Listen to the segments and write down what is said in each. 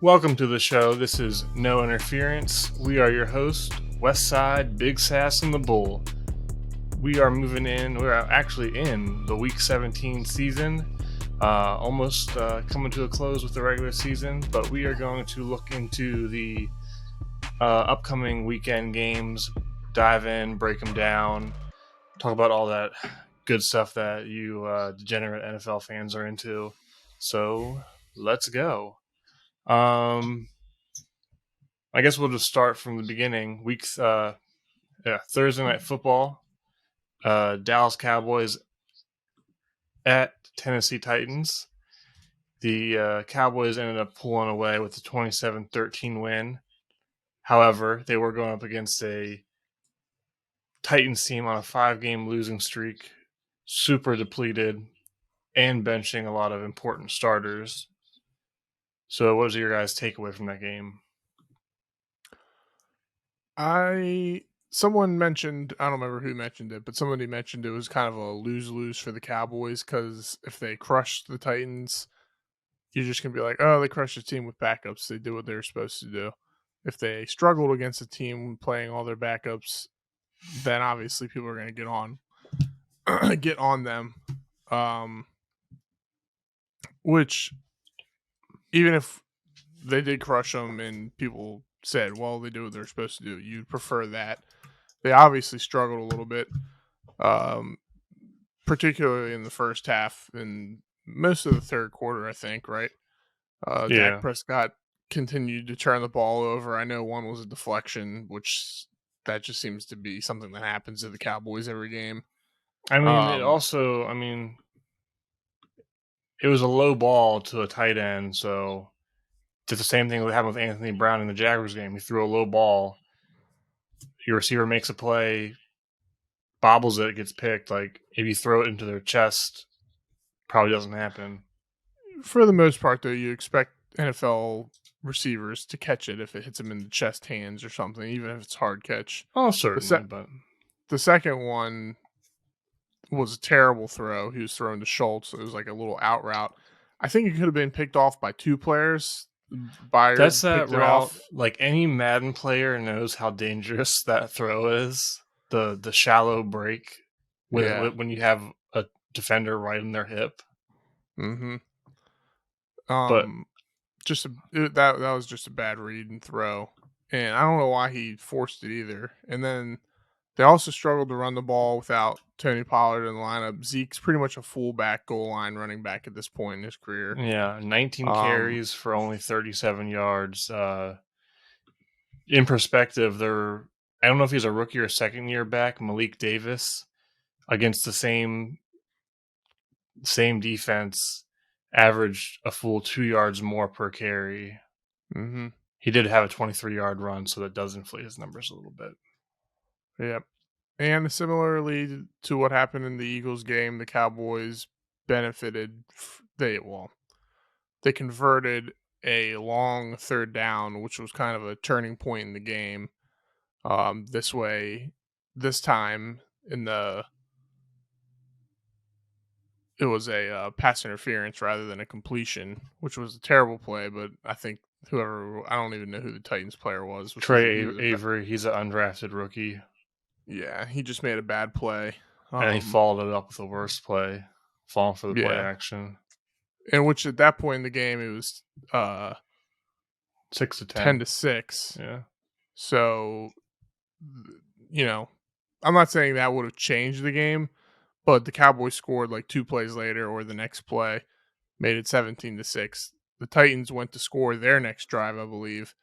Welcome to the show. This is No Interference. We are your host, Westside, Big Sass, and the Bull. We are moving in. We're actually in the Week 17 season, almost coming to a close with the regular season, but we are going to look into the upcoming weekend games, dive in, break them down, talk about all that good stuff that you degenerate NFL fans are into. So let's go. I guess we'll just start from the beginning. Thursday night football. Dallas Cowboys at Tennessee Titans. The Cowboys ended up pulling away with a 27-13 win. However, they were going up against a Titans team on a 5-game losing streak, super depleted, and benching a lot of important starters. So what was your guys' takeaway from that game? Someone mentioned, I don't remember who mentioned it, but somebody mentioned it was kind of a lose-lose for the Cowboys because if they crushed the Titans, you're just going to be like, oh, they crushed a team with backups. They did what they were supposed to do. If they struggled against a team playing all their backups, then obviously people are going to get on them. Which, even if they did crush them and people said, well, they did what they're supposed to do, you'd prefer that. They obviously struggled a little bit, particularly in the first half and most of the third quarter, I think, right? Dak Prescott continued to turn the ball over. I know one was a deflection, which that just seems to be something that happens to the Cowboys every game. I mean, it was a low ball to a tight end, so it's the same thing that happened with Anthony Brown in the Jaguars game. He threw a low ball. Your receiver makes a play, bobbles it, gets picked. Like, if you throw it into their chest, probably doesn't happen. For the most part, though, you expect NFL receivers to catch it if it hits them in the chest, hands, or something, even if it's hard catch. Oh, certainly, but the second one was a terrible throw. He was throwing to Schultz. It was like a little out route. I think it could have been picked off by two players. That's that route. Like, any Madden player knows how dangerous that throw is. The shallow break when you have a defender right in their hip. Mm-hmm. But that was just a bad read and throw, and I don't know why he forced it either. And then they also struggled to run the ball without Tony Pollard in the lineup. Zeke's pretty much a fullback goal line running back at this point in his career. Yeah, 19 carries for only 37 yards. In perspective, I don't know if he's a rookie or second year back, Malik Davis, against the same defense, averaged a full 2 yards more per carry. Mm-hmm. He did have a 23-yard run, so that does inflate his numbers a little bit. Yep. And similarly to what happened in the Eagles game, the Cowboys benefited. They converted a long third down, which was kind of a turning point in the game. This time it was a pass interference rather than a completion, which was a terrible play. But I think I don't even know who the Titans player was. Trey Avery, he's an undrafted rookie. Yeah, he just made a bad play. And he followed it up with the worst play, falling for the play action. In which at that point in the game, it was 6-10. 10-6. Yeah. So, I'm not saying that would have changed the game, but the Cowboys scored like 2 plays later or the next play, made it 17-6. The Titans went to score their next drive, I believe.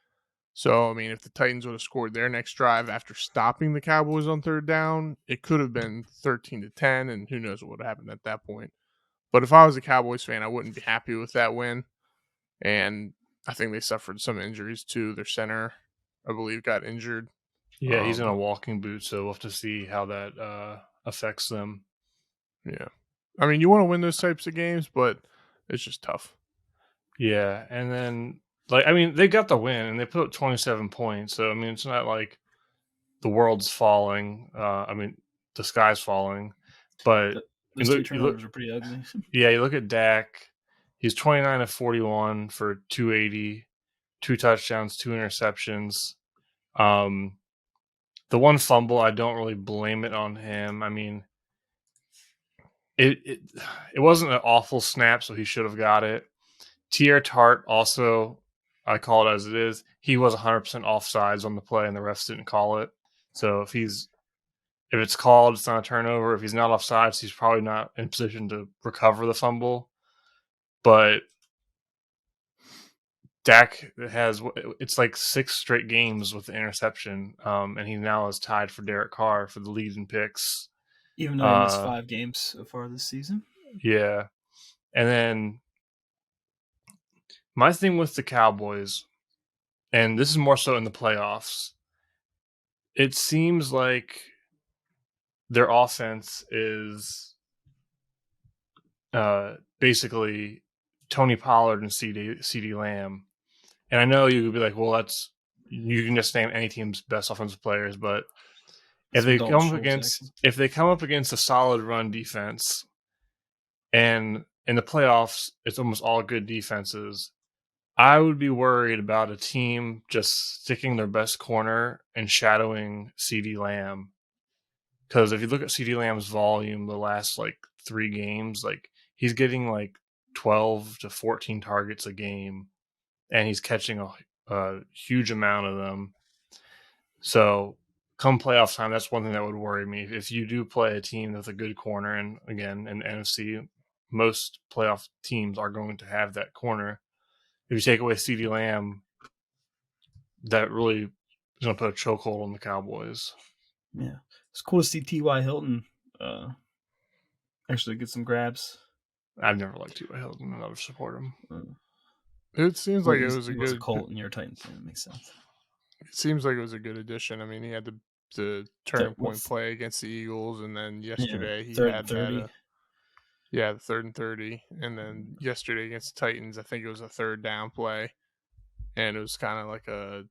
So, I mean, if the Titans would have scored their next drive after stopping the Cowboys on third down, it could have been 13-10, and who knows what would have happened at that point. But if I was a Cowboys fan, I wouldn't be happy with that win. And I think they suffered some injuries too. Their center, I believe, got injured. Yeah, he's in a walking boot, so we'll have to see how that affects them. Yeah. I mean, you want to win those types of games, but it's just tough. Yeah, and then, they got the win, and they put up 27 points. So, I mean, it's not like the world's falling. The sky's falling. But those two turnovers are pretty ugly. Yeah, you look at Dak. He's 29 of 41 for 280. 2 touchdowns, 2 interceptions. The one fumble, I don't really blame it on him. I mean, it wasn't an awful snap, so he should have got it. Tier Tart also, I call it as it is. He was 100% offsides on the play, and the refs didn't call it. So if it's called, it's not a turnover. If he's not offsides, he's probably not in position to recover the fumble. But Dak it's like 6 straight games with the interception, and he now is tied for Derek Carr for the lead in picks. Even though he missed 5 games so far this season. Yeah. And then my thing with the Cowboys, and this is more so in the playoffs, it seems like their offense is basically Tony Pollard and CD Lamb. And I know you could be like, well, you can just name any team's best offensive players, but if they come up against a solid run defense, and in the playoffs it's almost all good defenses, I would be worried about a team just sticking their best corner and shadowing CD Lamb. Because if you look at CD Lamb's volume the last 3 games, he's getting 12 to 14 targets a game, and he's catching a huge amount of them. So come playoff time, that's one thing that would worry me. If you do play a team with a good corner, and again, in the NFC, most playoff teams are going to have that corner. If you take away CD Lamb, that really is going to put a chokehold on the Cowboys. Yeah. It's cool to see T.Y. Hilton actually get some grabs. I've never liked T.Y. Hilton. I'll never support him. It seems like it was a good Colt in your Titans fan. That makes sense. It seems like it was a good addition. I mean, he had the turning point play against the Eagles, and then yesterday he had 30. The 3rd and 30, and then yesterday against the Titans, I think it was a 3rd down play, and it was kind of like a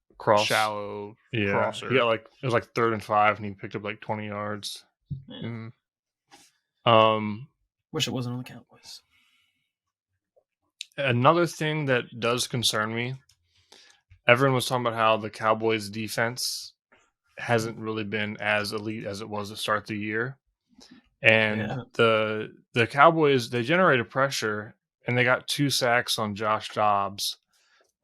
shallow crosser. Yeah, it was 3rd and 5, and he picked up 20 yards. Yeah. Wish it wasn't on the Cowboys. Another thing that does concern me, everyone was talking about how the Cowboys' defense hasn't really been as elite as it was to start the year. And the Cowboys, they generated pressure, and they got 2 sacks on Josh Dobbs.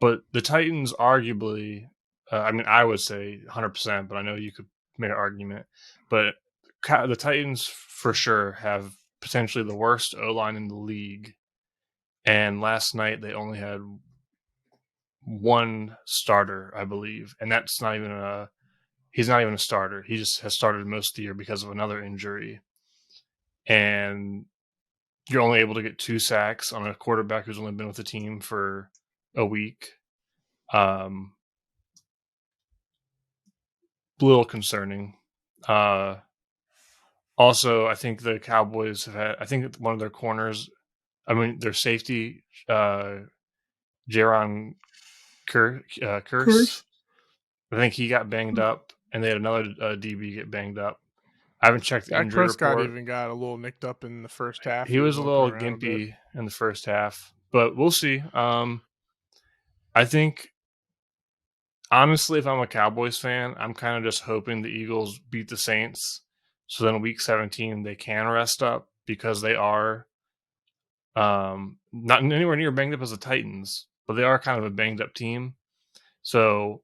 But the Titans arguably, I would say 100%, but I know you could make an argument. But the Titans for sure have potentially the worst O-line in the league. And last night they only had 1 starter, I believe. And that's not even he's not even a starter. He just has started most of the year because of another injury. And you're only able to get 2 sacks on a quarterback who's only been with the team for a week. A little concerning. Also, I think the Cowboys have had, I think one of their corners, their safety, Jaron Curse, I think he got banged up, and they had another DB get banged up. I haven't checked the injury report. Even got a little nicked up in the first half. He was a little gimpy in the first half, but we'll see. I think, honestly, if I'm a Cowboys fan, I'm kind of just hoping the Eagles beat the Saints, so then week 17 they can rest up, because they are not anywhere near banged up as the Titans, but they are kind of a banged up team. So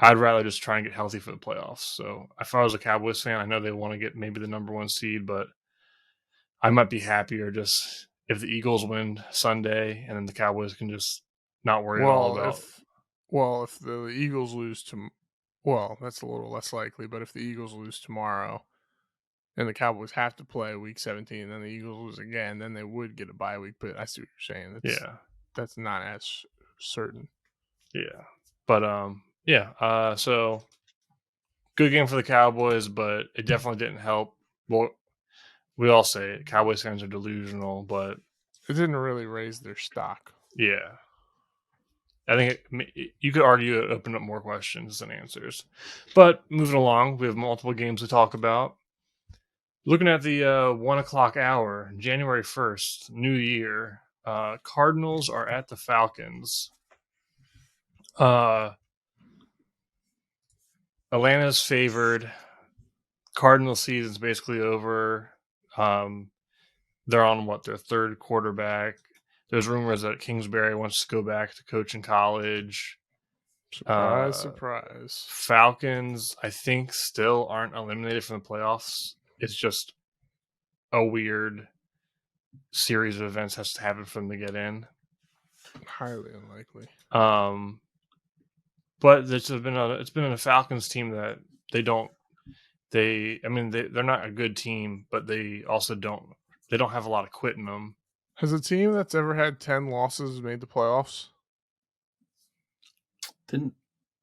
I'd rather just try and get healthy for the playoffs. So if I was a Cowboys fan, I know they want to get maybe the number 1 seed, but I might be happier just if the Eagles win Sunday, and then the Cowboys can just not worry at all about. If the Eagles lose that's a little less likely. But if the Eagles lose tomorrow, and the Cowboys have to play week 17, and then the Eagles lose again, then they would get a bye week. But I see what you're saying. That's not as certain. Yeah, but so good game for the Cowboys, but it definitely didn't help. Well, we all say it, Cowboys fans are delusional, but it didn't really raise their stock. Yeah. I think you could argue it opened up more questions than answers. But moving along, we have multiple games to talk about. Looking at the 1 o'clock hour, January 1st, New Year, Cardinals are at the Falcons. Atlanta's favored. Cardinal season's basically over. They're on their third quarterback. There's rumors that Kingsbury wants to go back to coaching college. Surprise. Falcons, I think, still aren't eliminated from the playoffs. It's just a weird series of events has to happen for them to get in. Highly unlikely. But it's been a Falcons team that they're not a good team, but they also don't have a lot of quit in them. Has a team that's ever had 10 losses made the playoffs? Didn't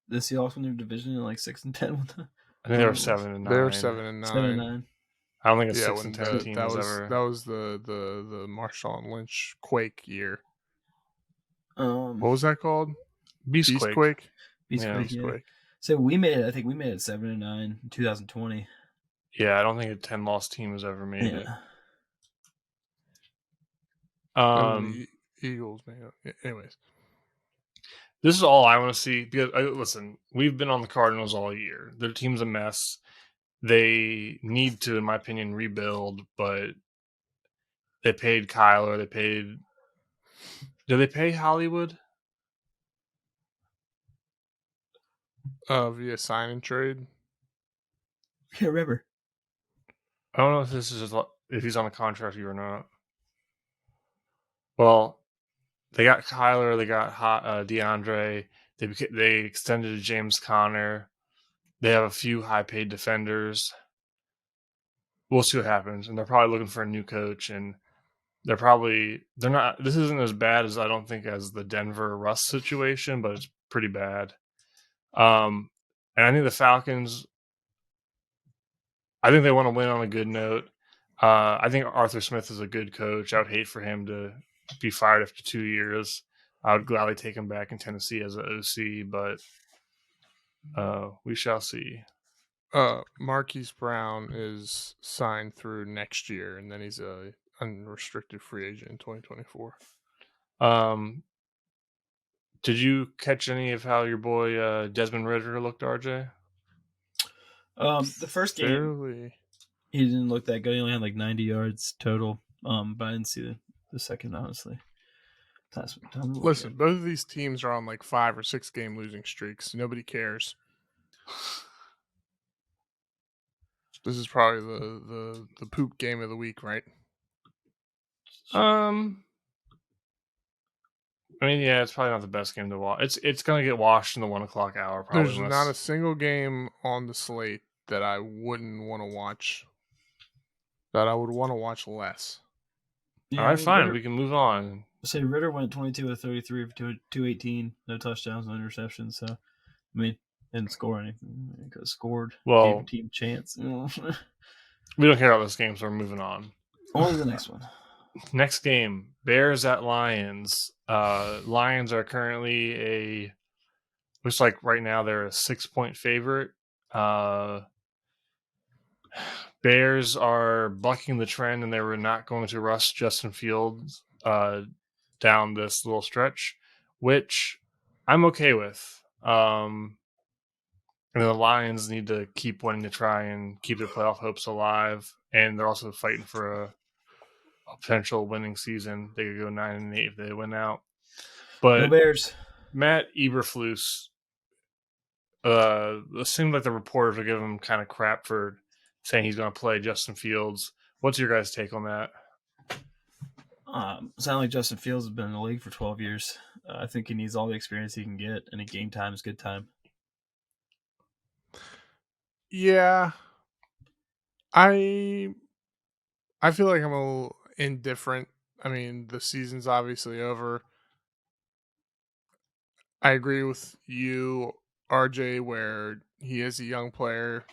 the Seahawks win their division in like 6-10 with them? I think they were 7-9. They were 7-9. 7-9. I don't think a Yeah, 6-10 team that was was ever. that was the Marshawn Lynch Quake year. What was that called? Beastquake. Beastquake. Yeah. Yeah. So I think we made it 7-9 in 2020. Yeah, I don't think a 10-loss team has ever made it. The Eagles, man. Anyways, this is all I want to see because listen, we've been on the Cardinals all year. Their team's a mess. They need to, in my opinion, rebuild, but they paid Kyler. Did they pay Hollywood? Via sign and trade. Yeah, remember. I don't know if this is if he's on a contract or not. Well, they got Kyler. They got DeAndre. They extended to James Conner. They have a few high-paid defenders. We'll see what happens, and they're probably looking for a new coach. And they're not. This isn't as bad as I don't think as the Denver Russ situation, but it's pretty bad. And I think the Falcons. I think they want to win on a good note. I think Arthur Smith is a good coach. I would hate for him to be fired after 2 years. I would gladly take him back in Tennessee as an OC, but we shall see. Marquise Brown is signed through next year, and then he's a unrestricted free agent in 2024. Did you catch any of how your boy Desmond Ridder looked, RJ? The first game, he didn't look that good. He only had like 90 yards total. But I didn't see the second, honestly. Listen, both of these teams are on like 5 or 6 game losing streaks. Nobody cares. This is probably the poop game of the week, right? I mean, yeah, it's probably not the best game to watch. It's gonna get washed in the 1 o'clock hour. Probably. There's not a single game on the slate that I wouldn't want to watch. That I would want to watch less. Yeah, all right, fine. We can move on. Say Ridder went 22 of 33 for 218, no touchdowns, no interceptions. So, I mean, didn't score anything. He could have scored. Well, gave a team chance. We don't care about this game, so we're moving on. Only the next one. Next game, Bears at Lions. Lions are currently looks like right now they're a 6-point favorite. Bears are bucking the trend, and they were not going to rush Justin Fields down this little stretch, which I'm okay with. And the Lions need to keep winning to try and keep their playoff hopes alive, and they're also fighting for a potential winning season. They could go 9-8 if they win out. But the Bears. Matt Eberflus, it seemed like the reporters are giving him kind of crap for saying he's going to play Justin Fields. What's your guys' take on that? Sound like Justin Fields has been in the league for 12 years. I think he needs all the experience he can get, and a game time is good time. Yeah, I feel like I'm a little indifferent. I mean, the season's obviously over. I agree with you, RJ, where he is a young player.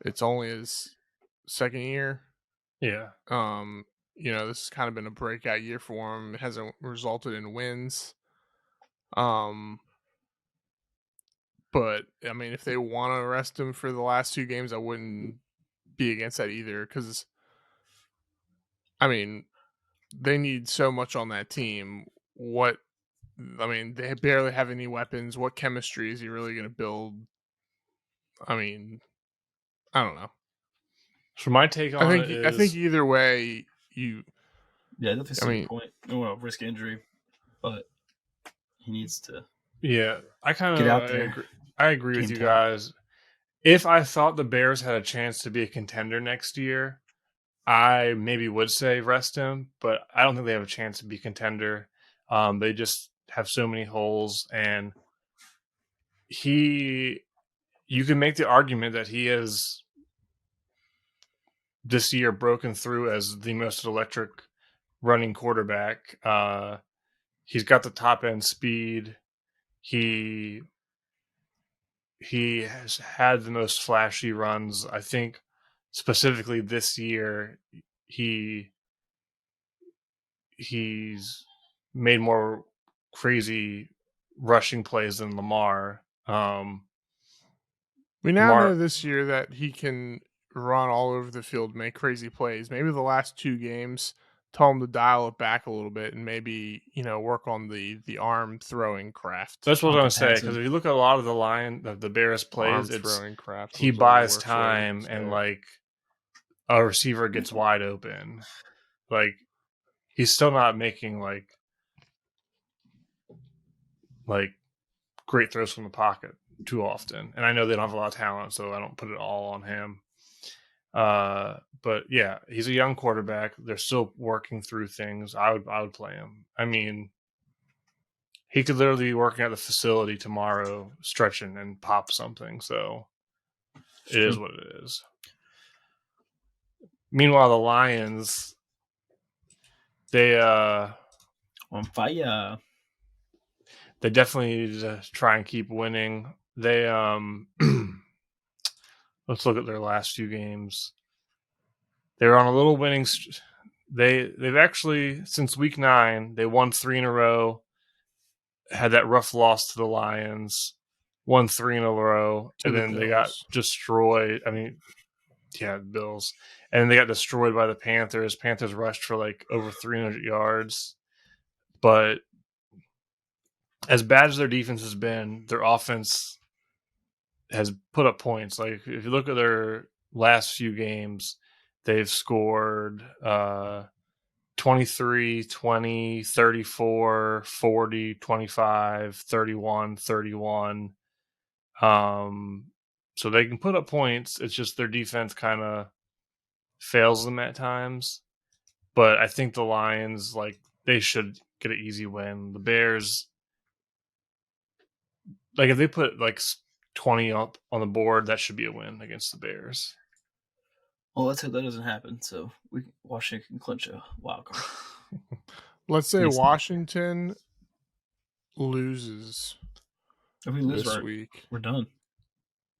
It's only his second year. Yeah. This has kind of been a breakout year for him. It hasn't resulted in wins. But I mean, if they want to arrest him for the last 2 games, I wouldn't be against that either. Because, I mean, they need so much on that team. They barely have any weapons. What chemistry is he really going to build? I don't know. So my take on it is, I think either way, that's a good point. I don't want to risk injury, but he needs to. Yeah, I kind of get out there. I agree with you guys. If I thought the Bears had a chance to be a contender next year, I maybe would say rest him, but I don't think they have a chance to be contender. They just have so many holes, and you can make the argument that he has this year broken through as the most electric running quarterback. He's got the top end speed. He has had the most flashy runs. I think specifically this year, he's made more crazy rushing plays than Lamar. We now know this year that he can run all over the field, make crazy plays. Maybe the last 2 games tell him to dial it back a little bit and maybe, work on the arm throwing craft. That's what I was going to say, because if you look at a lot of the Bears plays, he buys time and like a receiver gets wide open. Like he's still not making like great throws from the pocket too often. And I know they don't have a lot of talent, so I don't put it all on him. But yeah, he's a young quarterback. They're still working through things. I would play him. I mean, he could literally be working at the facility tomorrow, stretching and pop something. So it is what it is. Meanwhile, the Lions, they on fire. They definitely need to try and keep winning. They let's look at their last few games. They were on a little winning. They've actually, since week 9, they won 3 in a row. Had that rough loss to the Lions, won 3 in a row, and then they got destroyed. The Bills, and then they got destroyed by the Panthers. Panthers rushed for like over 300 yards, but as bad as their defense has been, their offense has put up points. Like if you look at their last few games, they've scored 23, 20, 34, 40, 25, 31, 31. So they can put up points. It's just their defense kind of fails them at times. But I think the Lions, they should get an easy win. The Bears, if they put 20 up on the board, that should be a win against the Bears. Well, let's hope that doesn't happen. So Washington can clinch a wild card. Let's say Washington loses. If we lose this week, we're done.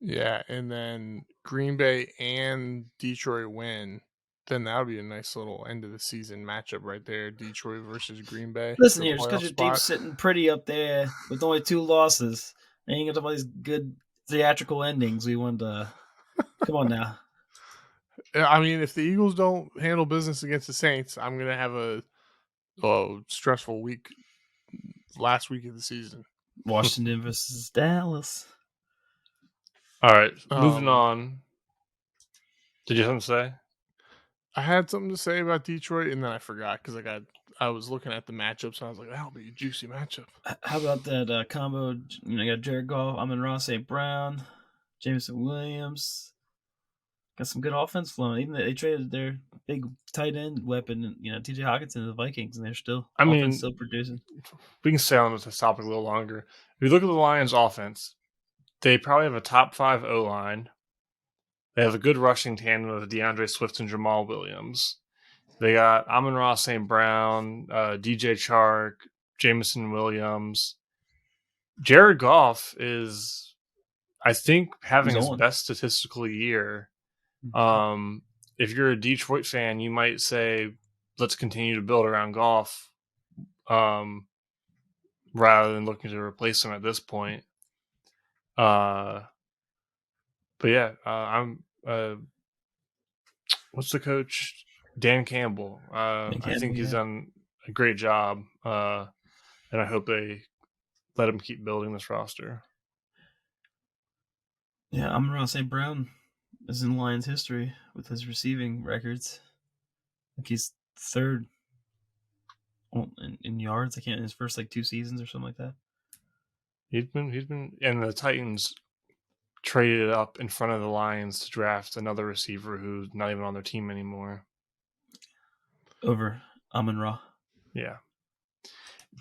Yeah, and then Green Bay and Detroit win. Then that would be a nice little end of the season matchup right there. Detroit versus Green Bay. Listen here, just because your team's sitting pretty up there with only 2 losses, and you got all these good theatrical endings. We wanted to come on now. If the Eagles don't handle business against the Saints, I'm gonna have a stressful week. Last week of the season. Washington versus Dallas. All right, moving on. Did you have something to say? I had something to say about Detroit, and then I forgot because I was looking at the matchups, and I was like, that'll be a juicy matchup. How about that combo? You got Jared Goff, Amon-Ra St. Brown, Jameson Williams. Got some good offense flowing. Even they traded their big tight end weapon, TJ Hawkinson to the Vikings, and they're still still producing. We can stay on this topic a little longer. If you look at the Lions' offense, they probably have a top 5 O-line. They have a good rushing tandem of DeAndre Swift and Jamal Williams. They got Amon-Ra St. Brown, DJ Chark, Jameson Williams. Jared Goff is, I think, having his best statistical year. If you're a Detroit fan, you might say, let's continue to build around Goff rather than looking to replace him at this point. But yeah, I'm. What's the coach? Dan Campbell. I think he's done a great job, and I hope they let him keep building this roster. Yeah, Amon-Ra St. Brown is in Lions history with his receiving records. I think he's third in yards. I can't in his first like 2 seasons or something like that. He's been, and the Titans traded up in front of the Lions to draft another receiver who's not even on their team anymore. Over Amon-Ra. Yeah.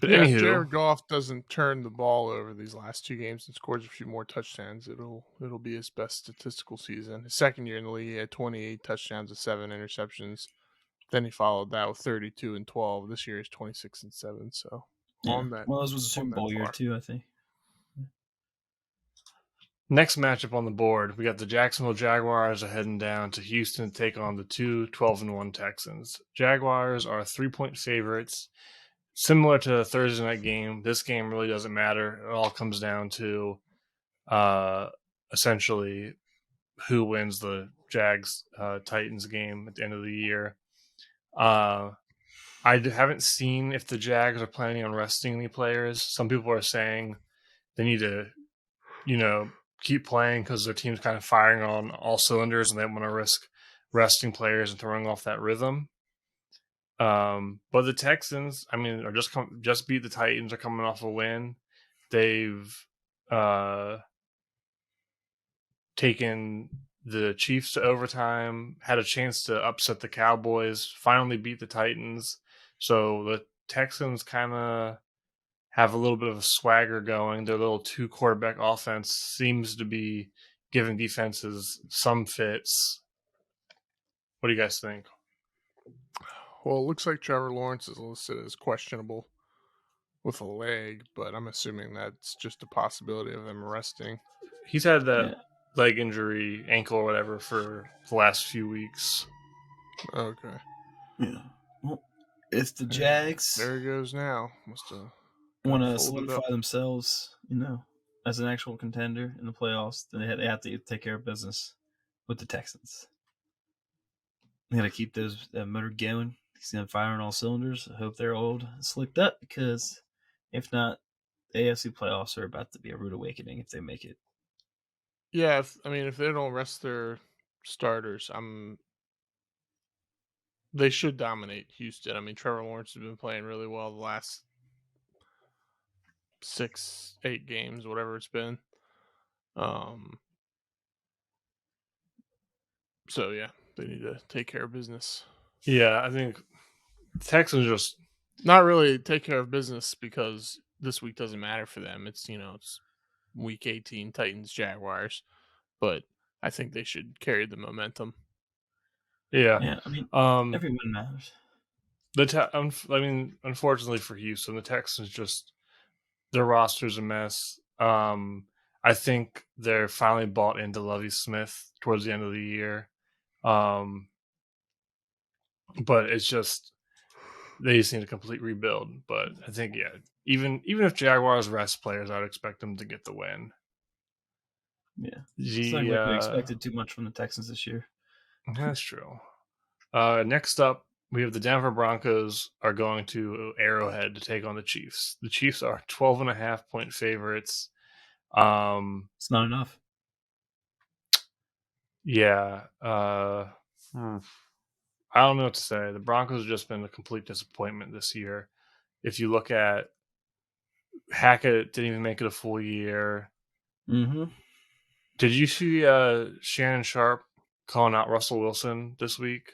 But yeah, anywho, if Jared Goff doesn't turn the ball over these last 2 games and scores a few more touchdowns, it'll be his best statistical season. His second year in the league, he had 28 touchdowns and 7 interceptions. Then he followed that with 32 and 12. This year is 26 and 7. So on that. Well, this was a Super Bowl year too, I think. Next matchup on the board, we got the Jacksonville Jaguars are heading down to Houston to take on the 12-1 Texans. Jaguars are 3-point favorites. Similar to the Thursday night game, this game really doesn't matter. It all comes down to essentially who wins the Jags-Titans game at the end of the year. I haven't seen if the Jags are planning on resting any players. Some people are saying they need to, keep playing because their team's kind of firing on all cylinders and they don't want to risk resting players and throwing off that rhythm. But the Texans, are just beat the Titans. Are coming off a win. They've taken the Chiefs to overtime, had a chance to upset the Cowboys, finally beat the Titans. So the Texans kind of have a little bit of a swagger going. Their little 2-quarterback offense seems to be giving defenses some fits. What do you guys think? Well, it looks like Trevor Lawrence is listed as questionable with a leg, but I'm assuming that's just a possibility of him resting. He's had that leg injury, ankle or whatever, for the last few weeks. Okay. Yeah. Well, if the Jags... There he goes now. Must have want to solidify themselves, as an actual contender in the playoffs, then they have to take care of business with the Texans. They got to keep those motor going. He's going to fire on all cylinders. I hope they're old and slicked up because if not, the AFC playoffs are about to be a rude awakening if they make it. Yeah, if they don't rest their starters, they should dominate Houston. Trevor Lawrence has been playing really well the last 6-8 games, whatever it's been. So yeah, they need to take care of business. Yeah, I think Texans just not really take care of business because this week doesn't matter for them. It's it's week 18, Titans, Jaguars, but I think they should carry the momentum. Yeah. Everyone matters. Unfortunately for Houston, the Texans their roster's a mess. I think they're finally bought into Lovie Smith towards the end of the year. But it's just they just need a complete rebuild. But I think even if Jaguars rest players, I'd expect them to get the win. Yeah, it's not like we expected too much from the Texans this year. That's true. Next up, we have the Denver Broncos are going to Arrowhead to take on the Chiefs. The Chiefs are 12.5-point favorites. It's not enough. Yeah. I don't know what to say. The Broncos have just been a complete disappointment this year. If you look at Hackett, didn't even make it a full year. Mm-hmm. Did you see Shannon Sharp calling out Russell Wilson this week?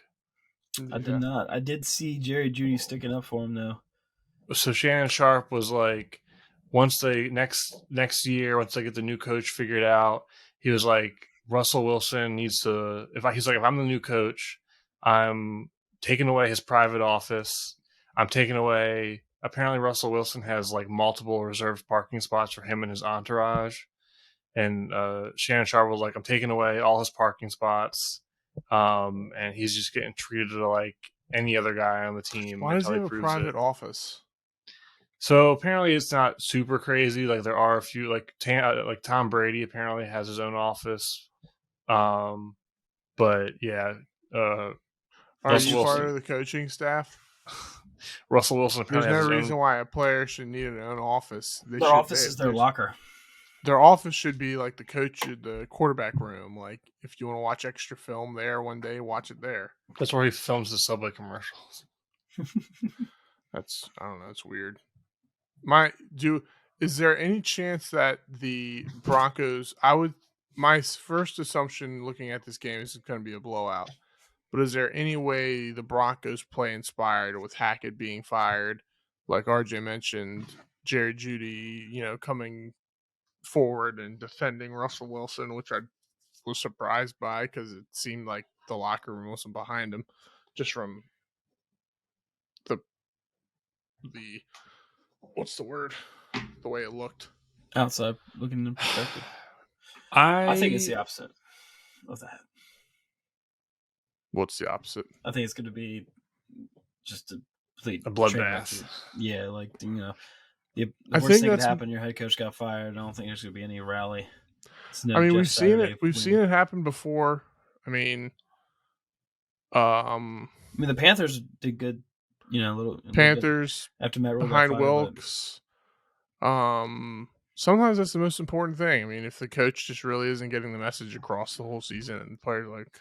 I did not. I did see Jerry Jeudy sticking up for him though. So Shannon Sharp was like, once they next year, once they get the new coach figured out, he was like, Russell Wilson needs to. If I'm the new coach, I'm taking away his private office. I'm taking away. Apparently, Russell Wilson has like multiple reserved parking spots for him and his entourage. And Shannon Sharp was like, I'm taking away all his parking spots. And he's just getting treated like any other guy on the team. Why does he have a private office? So apparently it's not super crazy. Like there are a few, like Tom Brady apparently has his own office. But yeah. Are Are Russell you Wilson. part of the coaching staff? Russell Wilson There's apparently has no his reason own. why a player should need an own office. Their office is their locker. Their office should be like the quarterback room. Like if you want to watch extra film there one day, watch it there. That's where he films the Subway commercials. I don't know. It's weird. Is there any chance that the Broncos? My first assumption looking at this game is it's going to be a blowout. But is there any way the Broncos play inspired with Hackett being fired, like RJ mentioned, Jerry Jeudy, coming forward and defending Russell Wilson, which I was surprised by because it seemed like the locker room wasn't behind him, just from the what's the word? The way it looked. Outside looking in perspective. I think it's the opposite of that. What's the opposite? I think it's going to be just a bloodbath. Yeah, like the I worst think thing that that's happened. Your head coach got fired. I don't think there's going to be any rally. I mean, we've seen it. We've seen it happen before. I mean, the Panthers did good. Panthers after Matt Rule behind got fired, Wilkes. Sometimes that's the most important thing. I mean, if the coach just really isn't getting the message across the whole season, and the player's like,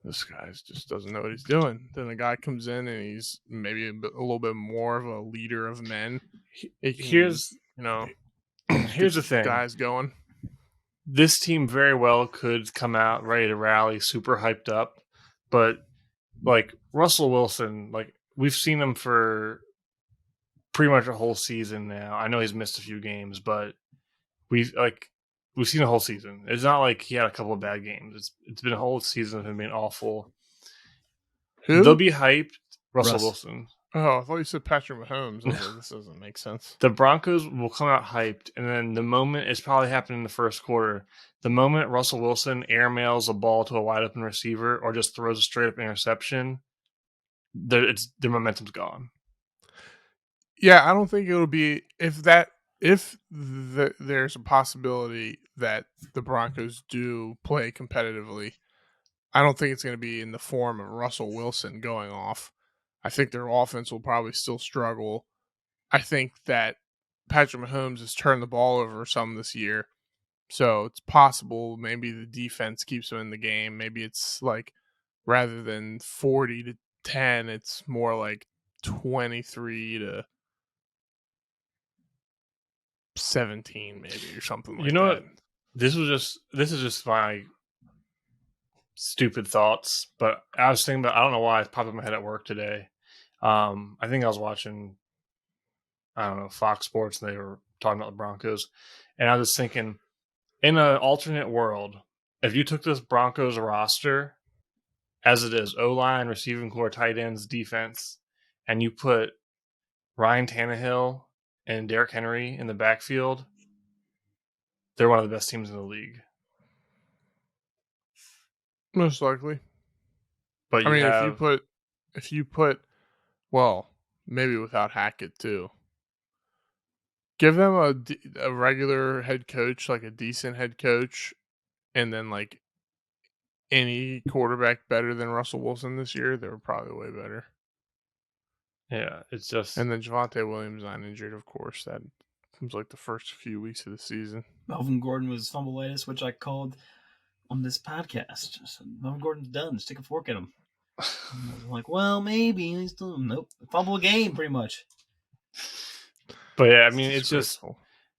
this guy just doesn't know what he's doing, then the guy comes in and he's maybe a little bit more of a leader of men. Here's the thing. Guys going. This team very well could come out ready to rally, super hyped up, but like Russell Wilson, like we've seen him for pretty much a whole season now. I know he's missed a few games, but we've seen a whole season. It's not like he had a couple of bad games. It's been a whole season of him being awful. Who? They'll be hyped. Russell Wilson. Oh, I thought you said Patrick Mahomes. I was like, this doesn't make sense. The Broncos will come out hyped, and then the moment it's probably happened in the first quarter. The moment Russell Wilson airmails a ball to a wide open receiver or just throws a straight up interception, their momentum's gone. Yeah, I don't think it'll be there's a possibility that the Broncos do play competitively. I don't think it's going to be in the form of Russell Wilson going off. I think their offense will probably still struggle. I think that Patrick Mahomes has turned the ball over some this year, so it's possible maybe the defense keeps him in the game. Maybe it's like rather than 40-10, it's more like 23-17, maybe, or something like that. What? This is just my stupid thoughts, but I was thinking about, I don't know why it popped in my head at work today. I think I was watching, I don't know, Fox Sports, and they were talking about the Broncos, and I was thinking, in an alternate world, if you took this Broncos roster as it is, O-line, receiving core, tight ends, defense, and you put Ryan Tannehill and Derrick Henry in the backfield, they're one of the best teams in the league. Most likely. But if you put, well, maybe without Hackett too. Give them a regular head coach, like a decent head coach, and then like any quarterback better than Russell Wilson this year, they were probably way better. Yeah, it's just... And then Javonte Williams not injured, of course. That comes like the first few weeks of the season. Melvin Gordon was fumbleitis, which I called on this podcast. I said, Melvin Gordon's done. Stick a fork in him. I'm like, well, maybe. He's still... Nope. Fumble a game, pretty much. But yeah, I mean, it's just...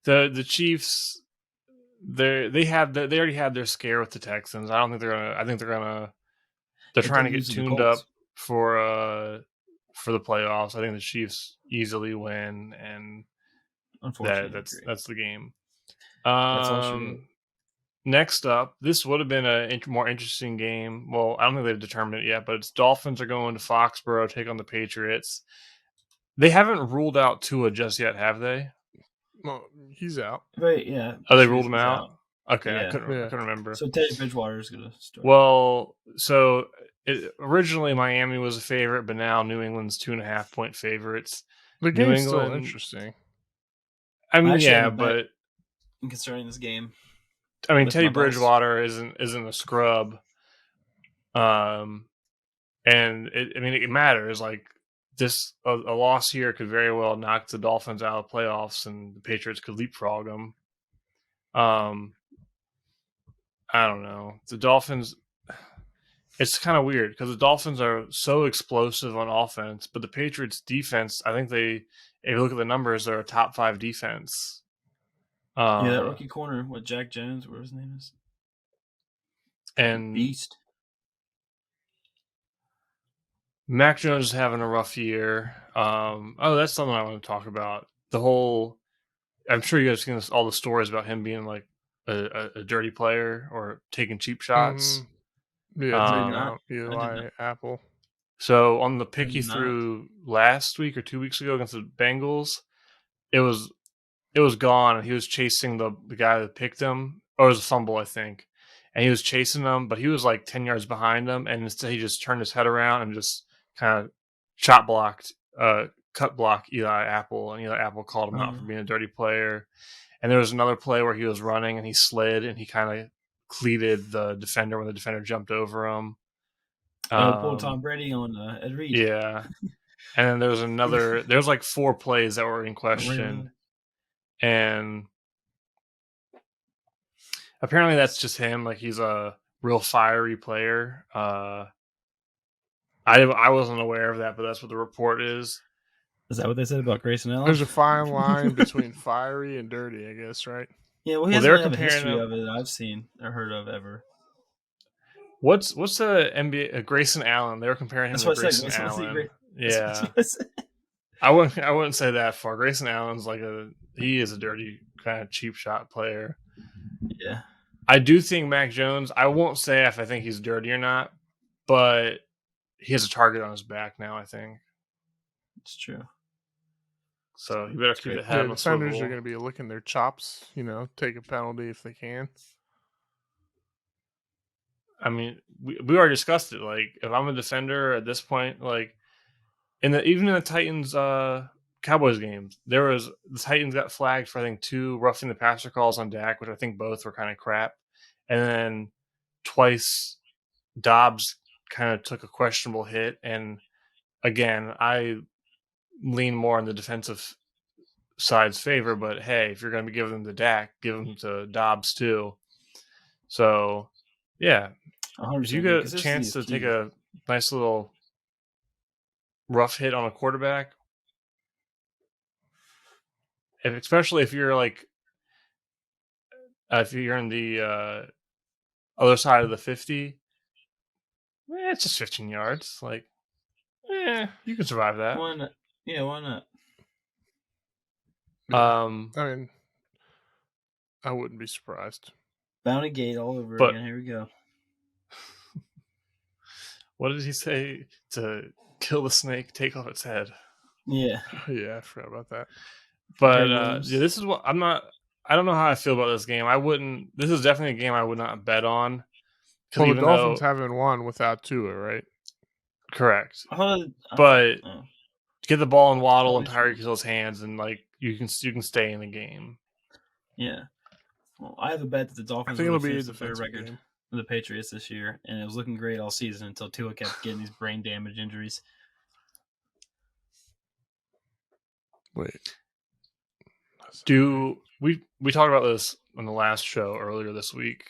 The Chiefs... They already had their scare with the Texans. I don't think they're gonna... I think they're trying to get tuned up for the playoffs. I think the Chiefs easily win, and that's the game. Next up, this would have been a more interesting game. Well, I don't think they've determined it yet, but it's Dolphins are going to Foxborough, take on the Patriots. They haven't ruled out Tua just yet, have they? Well, he's out. Right, yeah. Oh, they ruled him out? Okay, yeah. I couldn't remember. So Teddy Bridgewater is going to start. Well, so originally Miami was a favorite, but now New England's 2.5-point favorites. The game's still interesting. I mean, yeah, but concerning this game, I mean, Teddy Bridgewater isn't a scrub. And And it matters. Like this, a loss here could very well knock the Dolphins out of playoffs, and the Patriots could leapfrog them. I don't know. The Dolphins. It's kind of weird because the Dolphins are so explosive on offense, but the Patriots' defense, I think if you look at the numbers, they're a top 5 defense. That rookie corner, what Jack Jones, whatever his name is, and beast. Mac Jones is having a rough year. That's something I want to talk about. I'm sure you guys have seen all the stories about him being like a dirty player or taking cheap shots. Yeah, taking out Eli Apple. So on the pick he threw last week or 2 weeks ago against the Bengals, it was gone, and he was chasing the guy that picked him. Or it was a fumble, I think. And he was chasing him, but he was like 10 yards behind him, and instead he just turned his head around and just kind of cut block Eli Apple, and Eli Apple called him out for being a dirty player. And there was another play where he was running and he slid and he kind of cleated the defender when the defender jumped over him. Pulled Tom Brady on Ed Reed. Yeah. And then there was there's like 4 plays that were in question. And apparently that's just him. Like, he's a real fiery player. I wasn't aware of that, but that's what the report is. Is that what they said about Grayson Allen? There's a fine line between fiery and dirty, I guess, right? Yeah, well, they're comparing a history of it that I've seen or heard of ever. What's the NBA Grayson Allen? They were comparing him to Grayson Allen. Yeah, I wouldn't say that far. Grayson Allen's he is a dirty kind of cheap shot player. Yeah, I do think Mac Jones. I won't say if I think he's dirty or not, but he has a target on his back now, I think. It's true. So you better keep it head on the swivel. Defenders are going to be licking their chops, take a penalty if they can. I mean, we already discussed it. Like, if I'm a defender at this point, like even in the Titans Cowboys games, the Titans got flagged for I think 2 roughing the passer calls on Dak, which I think both were kind of crap, and then twice Dobbs kind of took a questionable hit. And again, I lean more on the defensive side's favor, but hey, if you're going to be giving them to Dak, give them to Dobbs too. So yeah, if you get a chance to take a nice little rough hit on a quarterback, especially if you're if you're in the other side of the 50, it's just 15 yards. You can survive that. Why not? Yeah, why not? I mean, I wouldn't be surprised. Bounty Gate all over again. Here we go. What did he say? To kill the snake, take off its head. Yeah. Yeah, I forgot about that. But this is what I don't know how I feel about this game. This is definitely a game I would not bet on. Well, the Dolphins haven't won without Tua, right? Correct. But get the ball in Waddle and Tyreek Hill's hands, and you can stay in the game. Yeah. Well, I have a bet that the Dolphins will be the fair record for the Patriots this year, and it was looking great all season until Tua kept getting these brain damage injuries. Wait. We talked about this on the last show earlier this week.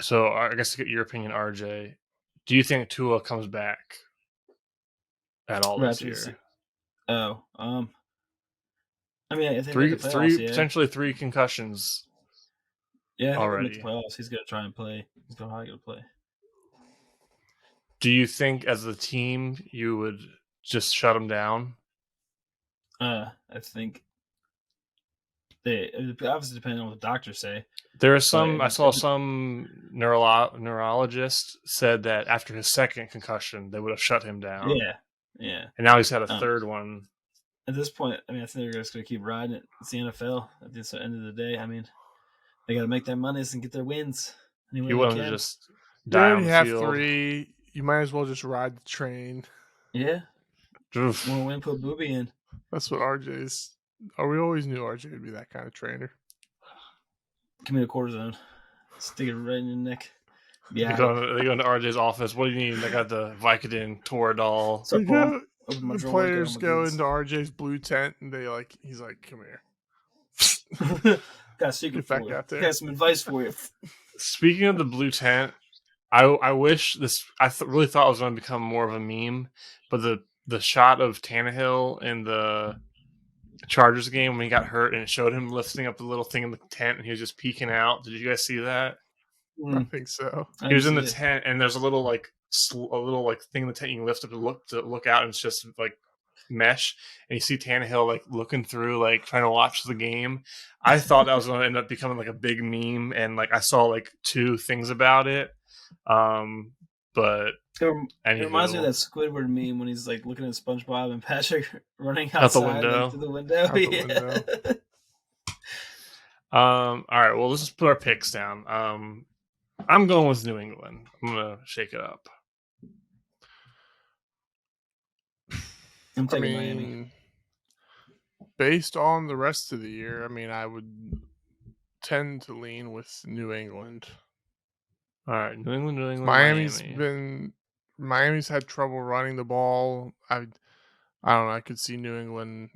So I guess to get your opinion, RJ, do you think Tua comes back at all this year? I mean, I think potentially 3 concussions. Yeah, already. Make the playoffs. He's going to try and play. He's going to play. Do you think, as a team, you would just shut him down? I think they obviously depending on what the doctors say. There are some. I saw some neurologist said that after his second concussion, they would have shut him down. Yeah. And now he's had a third one. At this point, I mean, I think they're just going to keep riding it. It's the NFL. At the end of the day, I mean, they got to make their monies and get their wins. You want them to just die on the have field. 3. You might as well just ride the train. Yeah. Oof. Want to win, put Booby in. That's what RJ's. We always knew RJ would be that kind of trainer. Give me a cortisone. Stick it right in your neck. Yeah. They go into RJ's office. What do you need? I got the Vicodin, Toradol. So The open my drawer, players get all go my goods. into RJ's blue tent and he's like, "Come here, Got a secret get for back you. out there." Got some advice for you. Speaking of the blue tent, I wish this. Really thought it was going to become more of a meme, but the shot of Tannehill in the Chargers game when he got hurt and it showed him lifting up the little thing in the tent and he was just peeking out. Did you guys see that? I think so. He was in the tent and there's a little like thing in the tent you can lift up to look out and it's just like mesh and you see Tannehill like looking through like trying to watch the game. I thought that was going to end up becoming like a big meme and like I saw like 2 things about it. But it reminds me of that Squidward meme when he's like looking at SpongeBob and Patrick running outside out the window. Like, through the window. Out the window. All right, well let's just put our picks down. I'm going with New England. I'm gonna shake it up. I'm taking Miami. Based on the rest of the year, I mean, I would tend to lean with New England. All right, New England. Miami's had trouble running the ball. I don't know. I could see New England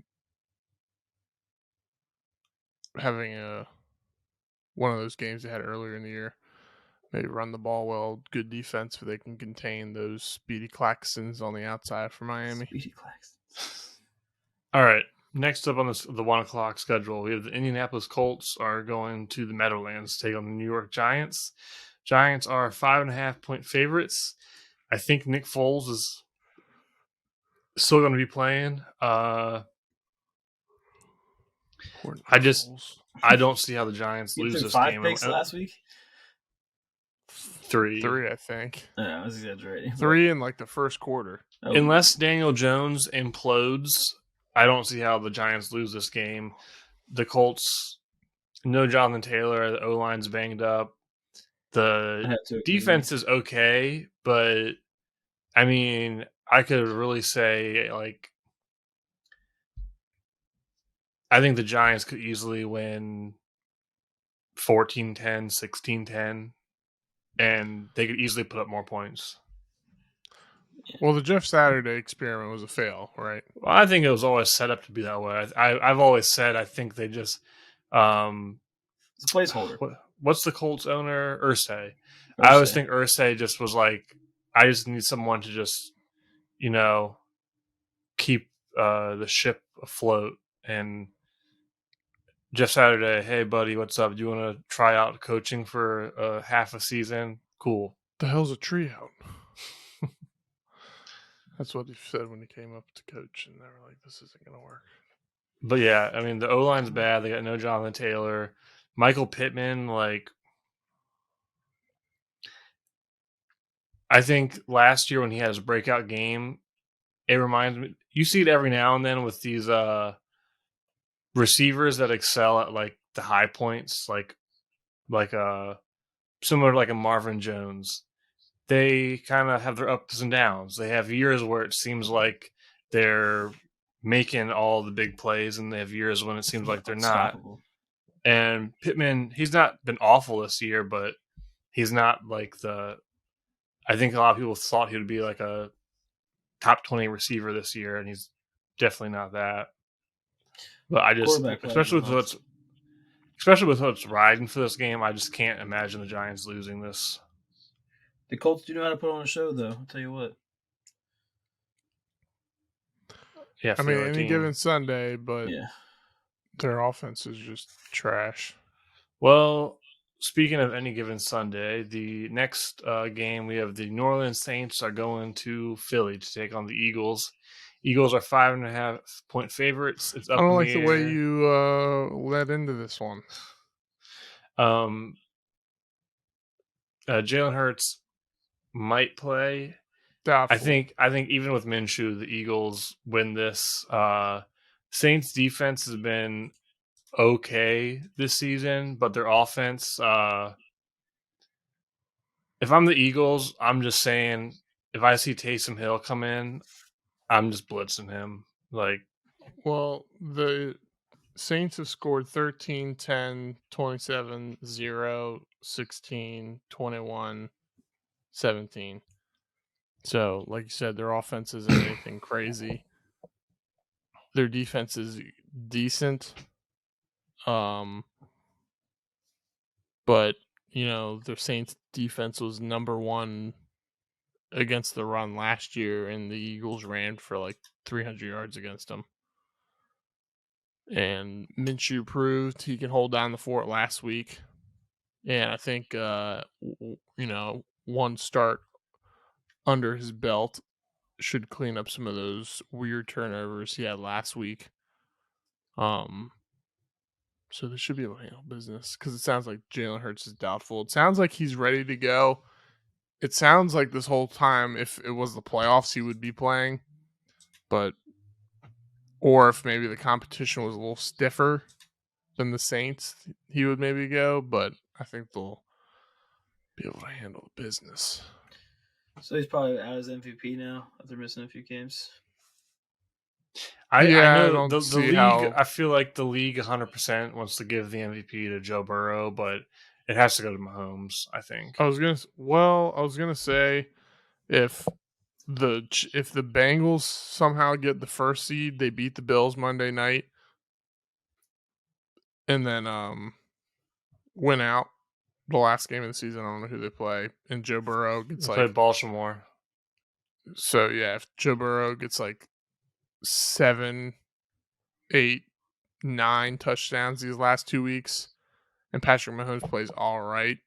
having one of those games they had earlier in the year. Maybe run the ball well, good defense, but they can contain those speedy Claxtons on the outside for Miami. Speedy Claxtons. All right. Next up on the 1 o'clock schedule, we have the Indianapolis Colts are going to the Meadowlands to take on the New York Giants. Giants are 5.5-point favorites. I think Nick Foles is still going to be playing. I don't see how the Giants lose this 5 game. picks last week. 3, I think. Yeah, I was exaggerating. 3 in like the first quarter. Oh. Unless Daniel Jones implodes, I don't see how the Giants lose this game. The Colts, no Jonathan Taylor. The O-line's banged up. The defense is okay, but I mean, I could really say like I think the Giants could easily win 14-10, 16-10, and they could easily put up more points. Well, the Jeff Saturday experiment was a fail, right? Well, I think it was always set up to be that way. I've always said I think they just it's a placeholder. What's the Colts owner? Irsay. I always think Irsay just was like, I just need someone to just, keep the ship afloat. And Jeff Saturday, hey buddy, what's up? Do you want to try out coaching for half a season? Cool. The hell's a tree out? That's what he said when he came up to coach, and they were like, "This isn't going to work." But yeah, I mean, the O-line's bad. They got no Jonathan Taylor. Michael Pittman, like, I think last year when he had his breakout game, it reminds me. You see it every now and then with these receivers that excel at like the high points, like similar to like a Marvin Jones. They kind of have their ups and downs. They have years where it seems like they're making all the big plays, and they have years when it seems like they're not. And Pittman, he's not been awful this year, but he's not like I think a lot of people thought he would be like a top 20 receiver this year, and he's definitely not that. But I just, especially with what's riding for this game, I just can't imagine the Giants losing this. The Colts do know how to put on a show, though. I'll tell you what. Yeah, I mean, any given Sunday, but their offense is just trash. Well, speaking of any given Sunday, the next game we have the New Orleans Saints are going to Philly to take on the Eagles. Eagles are 5.5-point favorites. It's up. I don't like the way you led into this one. Jalen Hurts might play. Doubtful. I think even with Minshew, the Eagles win this. Saints defense has been okay this season, but their offense, if I'm the Eagles, I'm just saying if I see Taysom Hill come in, I'm just blitzing him. Well, the Saints have scored 13, 10, 27, 0, 16, 21, 17. So, like you said, their offense isn't anything crazy. Their defense is decent. But, their Saints defense was number one against the run last year, and the Eagles ran for like 300 yards against them. And Minshew proved he can hold down the fort last week. And I think, one start under his belt should clean up some of those weird turnovers he had last week. So they should be able to handle business because it sounds like Jalen Hurts is doubtful. It sounds like he's ready to go. It sounds like this whole time, if it was the playoffs, he would be playing. Or if maybe the competition was a little stiffer than the Saints, he would maybe go. But I think they'll be able to handle the business. So he's probably out as MVP now after missing a few games. I know don't the see league. how- I feel like the league 100% wants to give the MVP to Joe Burrow, but it has to go to Mahomes, I think. I was gonna say if the Bengals somehow get the first seed, they beat the Bills Monday night, and then win out the last game of the season. I don't know who they play, and Joe Burrow gets They play Baltimore. So yeah, if Joe Burrow gets like 7, 8, 9 touchdowns these last 2 weeks, and Patrick Mahomes plays all right,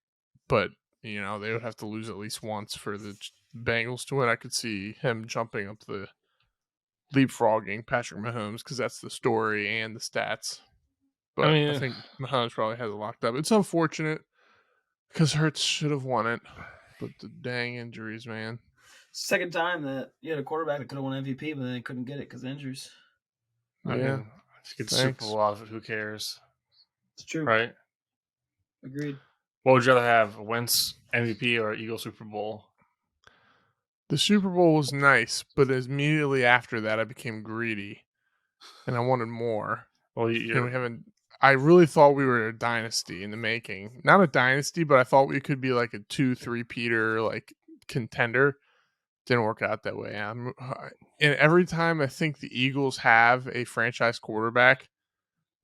but they would have to lose at least once for the Bengals to win. I could see him jumping up the leapfrogging Patrick Mahomes because that's the story and the stats. But I think Mahomes probably has it locked up. It's unfortunate because Hurts should have won it, but the dang injuries, man. Second time that you had a quarterback that could have won MVP, but then they couldn't get it because of injuries. I mean, just get the Super Bowl out of it. Who cares? It's true. Right? Agreed. What would you rather have, Wentz MVP or Eagle Super Bowl? The Super Bowl was nice, but immediately after that, I became greedy, and I wanted more. Well, I really thought we were a dynasty in the making. Not a dynasty, but I thought we could be like a 2-3-peater like contender. Didn't work out that way. And every time I think the Eagles have a franchise quarterback,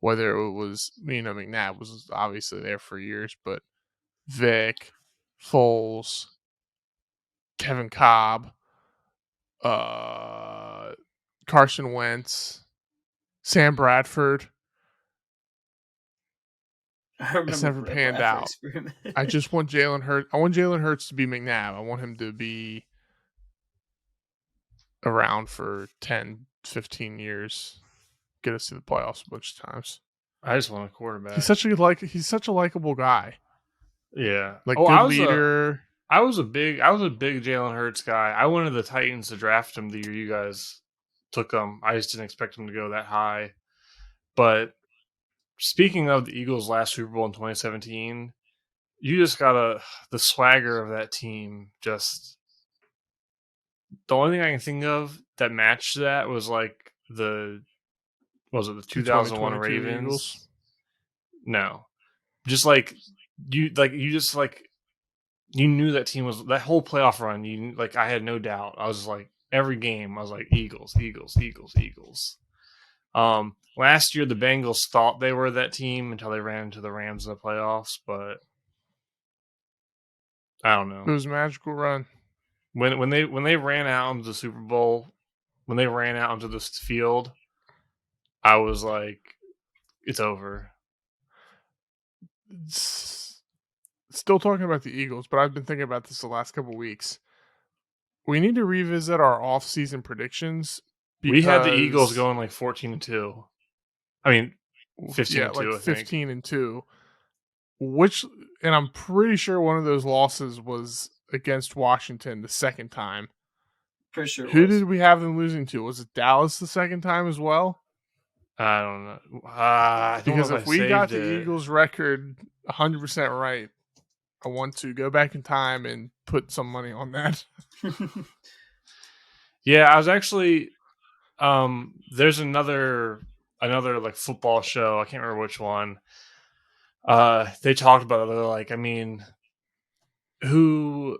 whether it was McNabb was obviously there for years, but Vic, Foles, Kevin Cobb, Carson Wentz, Sam Bradford. It's never panned out. I just want Jalen Hurts. I want Jalen Hurts to be McNabb. I want him to be around for 10, 15 years. Get us to the playoffs a bunch of times. I just want a quarterback. He's such a likable guy. Yeah. Good leader. I was a big Jalen Hurts guy. I wanted the Titans to draft him the year you guys took him. I just didn't expect him to go that high. But speaking of the Eagles' last Super Bowl in 2017, you just got the swagger of that team. Just the only thing I can think of that matched that was like the 2001 Ravens? Eagles? No, just you knew that team was that whole playoff run. I had no doubt. I was like every game. I was like Eagles, Eagles, Eagles, Eagles. Last year the Bengals thought they were that team until they ran into the Rams in the playoffs, but I don't know. It was a magical run. When they ran out into the Super Bowl, when they ran out into this field, I was like, it's over. Still talking about the Eagles, but I've been thinking about this the last couple of weeks. We need to revisit our off-season predictions. We had the Eagles going like 14-2. I mean, 15-2. 15-2. And I'm pretty sure one of those losses was against Washington the second time. Pretty sure. Who did we have them losing to? Was it Dallas the second time as well? I don't know. Because if we got the Eagles record 100% right, I want to go back in time and put some money on that. Yeah, I was actually there's another like football show, I can't remember which one. They talked about it. They're like, I mean, who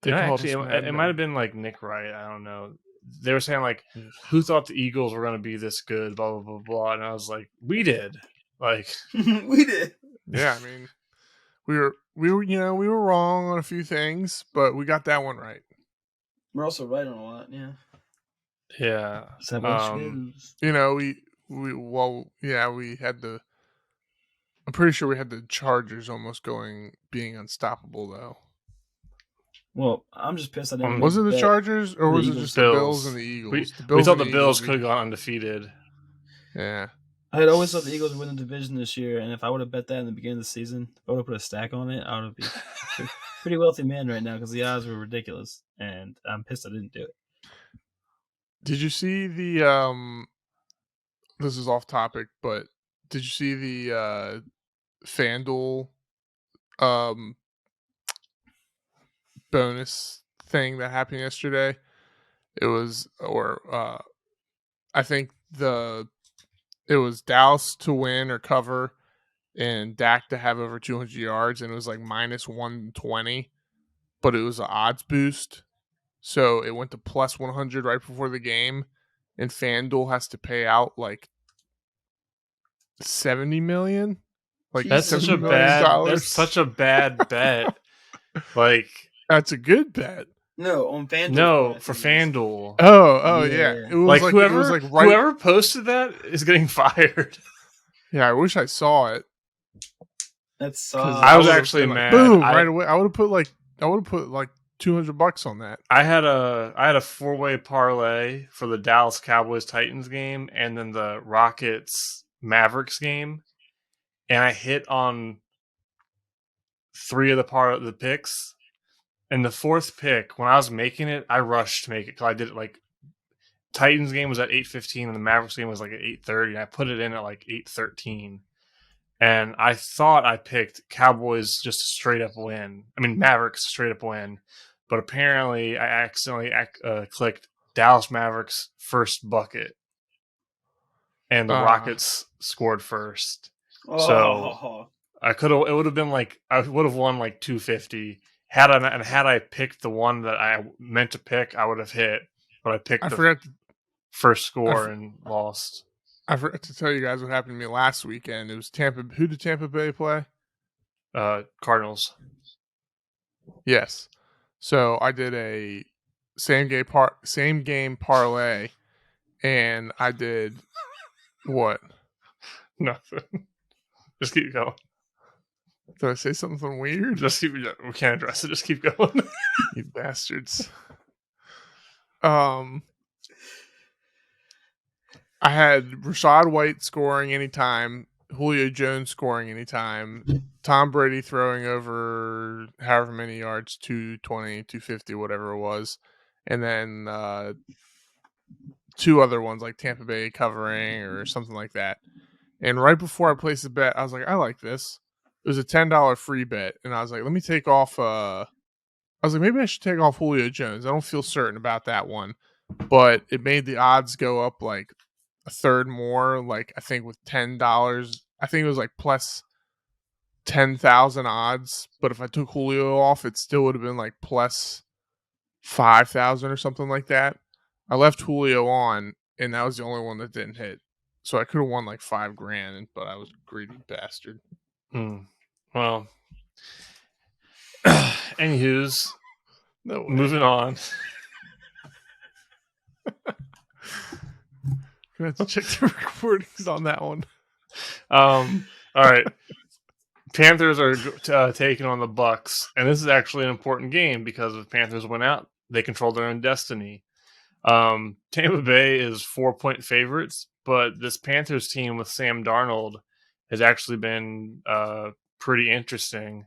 They called actually, us it might have been like Nick Wright. I don't know. They were saying like, who thought the Eagles were going to be this good? Blah blah blah blah. And I was like, we did. Like, We did. Yeah, I mean, we were wrong on a few things, but we got that one right. We're also right on a lot. Yeah. yeah. So what goes. You know, we had the. I'm pretty sure we had the Chargers almost being unstoppable though. Well, I'm just pissed I didn't. Was it the Chargers or was it Eagles. just the Bills and the Eagles? We thought the Bills could have gone undefeated. Yeah. I had always thought the Eagles would win the division this year, and if I would have bet that in the beginning of the season, if I would have put a stack on it, I would have been a pretty wealthy man right now because the odds were ridiculous, and I'm pissed I didn't do it. Did you see the this is off topic, but did you see the FanDuel bonus thing that happened yesterday? It was I think it was Dallas to win or cover and Dak to have over 200 yards, and it was like minus 120, but it was an odds boost. So it went to plus 100 right before the game, and FanDuel has to pay out like $70 million. Like that's such a bad bet. Like, that's a good bet. No, on FanDuel. No, for FanDuel. Oh yeah. It was like whoever posted that is getting fired. Yeah, I wish I saw it. That's I was actually mad. Boom! Right away. I would have put like $200 on that. I had a 4-way parlay for the Dallas Cowboys Titans game and then the Rockets Mavericks game, and I hit on 3 of the picks. And the 4th pick, when I was making it, I rushed to make it because I did it like Titans game was at 8:15 and the Mavericks game was like at 8:30. And I put it in at like 8:13, and I thought I picked Cowboys just a straight up win. I mean Mavericks straight up win, but apparently I accidentally clicked Dallas Mavericks first bucket, and the Rockets scored first. So I could have. It would have been like I would have won like 250. Had I picked the one that I meant to pick, I would have hit. But I picked the first score and lost. I forgot to tell you guys what happened to me last weekend. It was Tampa. Who did Tampa Bay play? Cardinals. Yes. So I did a same game parlay, and I did what? Nothing. Just keep going. Did I say something weird? We can't address it. Just keep going. You bastards. I had Rashad White scoring anytime, Julio Jones scoring anytime, Tom Brady throwing over however many yards, 220, 250, whatever it was, and then 2 other ones like Tampa Bay covering or something like that. And right before I placed the bet, I was like, I like this. It was a $10 free bet, and I was like, let me take off. I was like, maybe I should take off Julio Jones. I don't feel certain about that one, but it made the odds go up like a third more. Like I think with $10, I think it was like plus 10,000 odds. But if I took Julio off, it still would have been like plus 5,000 or something like that. I left Julio on, and that was the only one that didn't hit. So I could have won like $5,000, but I was a greedy bastard. Well, anywho's, no, moving on. Gonna have to check the recordings on that one. All right. Panthers are taking on the Bucks, and this is actually an important game because if Panthers win out, they control their own destiny. Tampa Bay is 4-point favorites, but this Panthers team with Sam Darnold has actually been pretty interesting.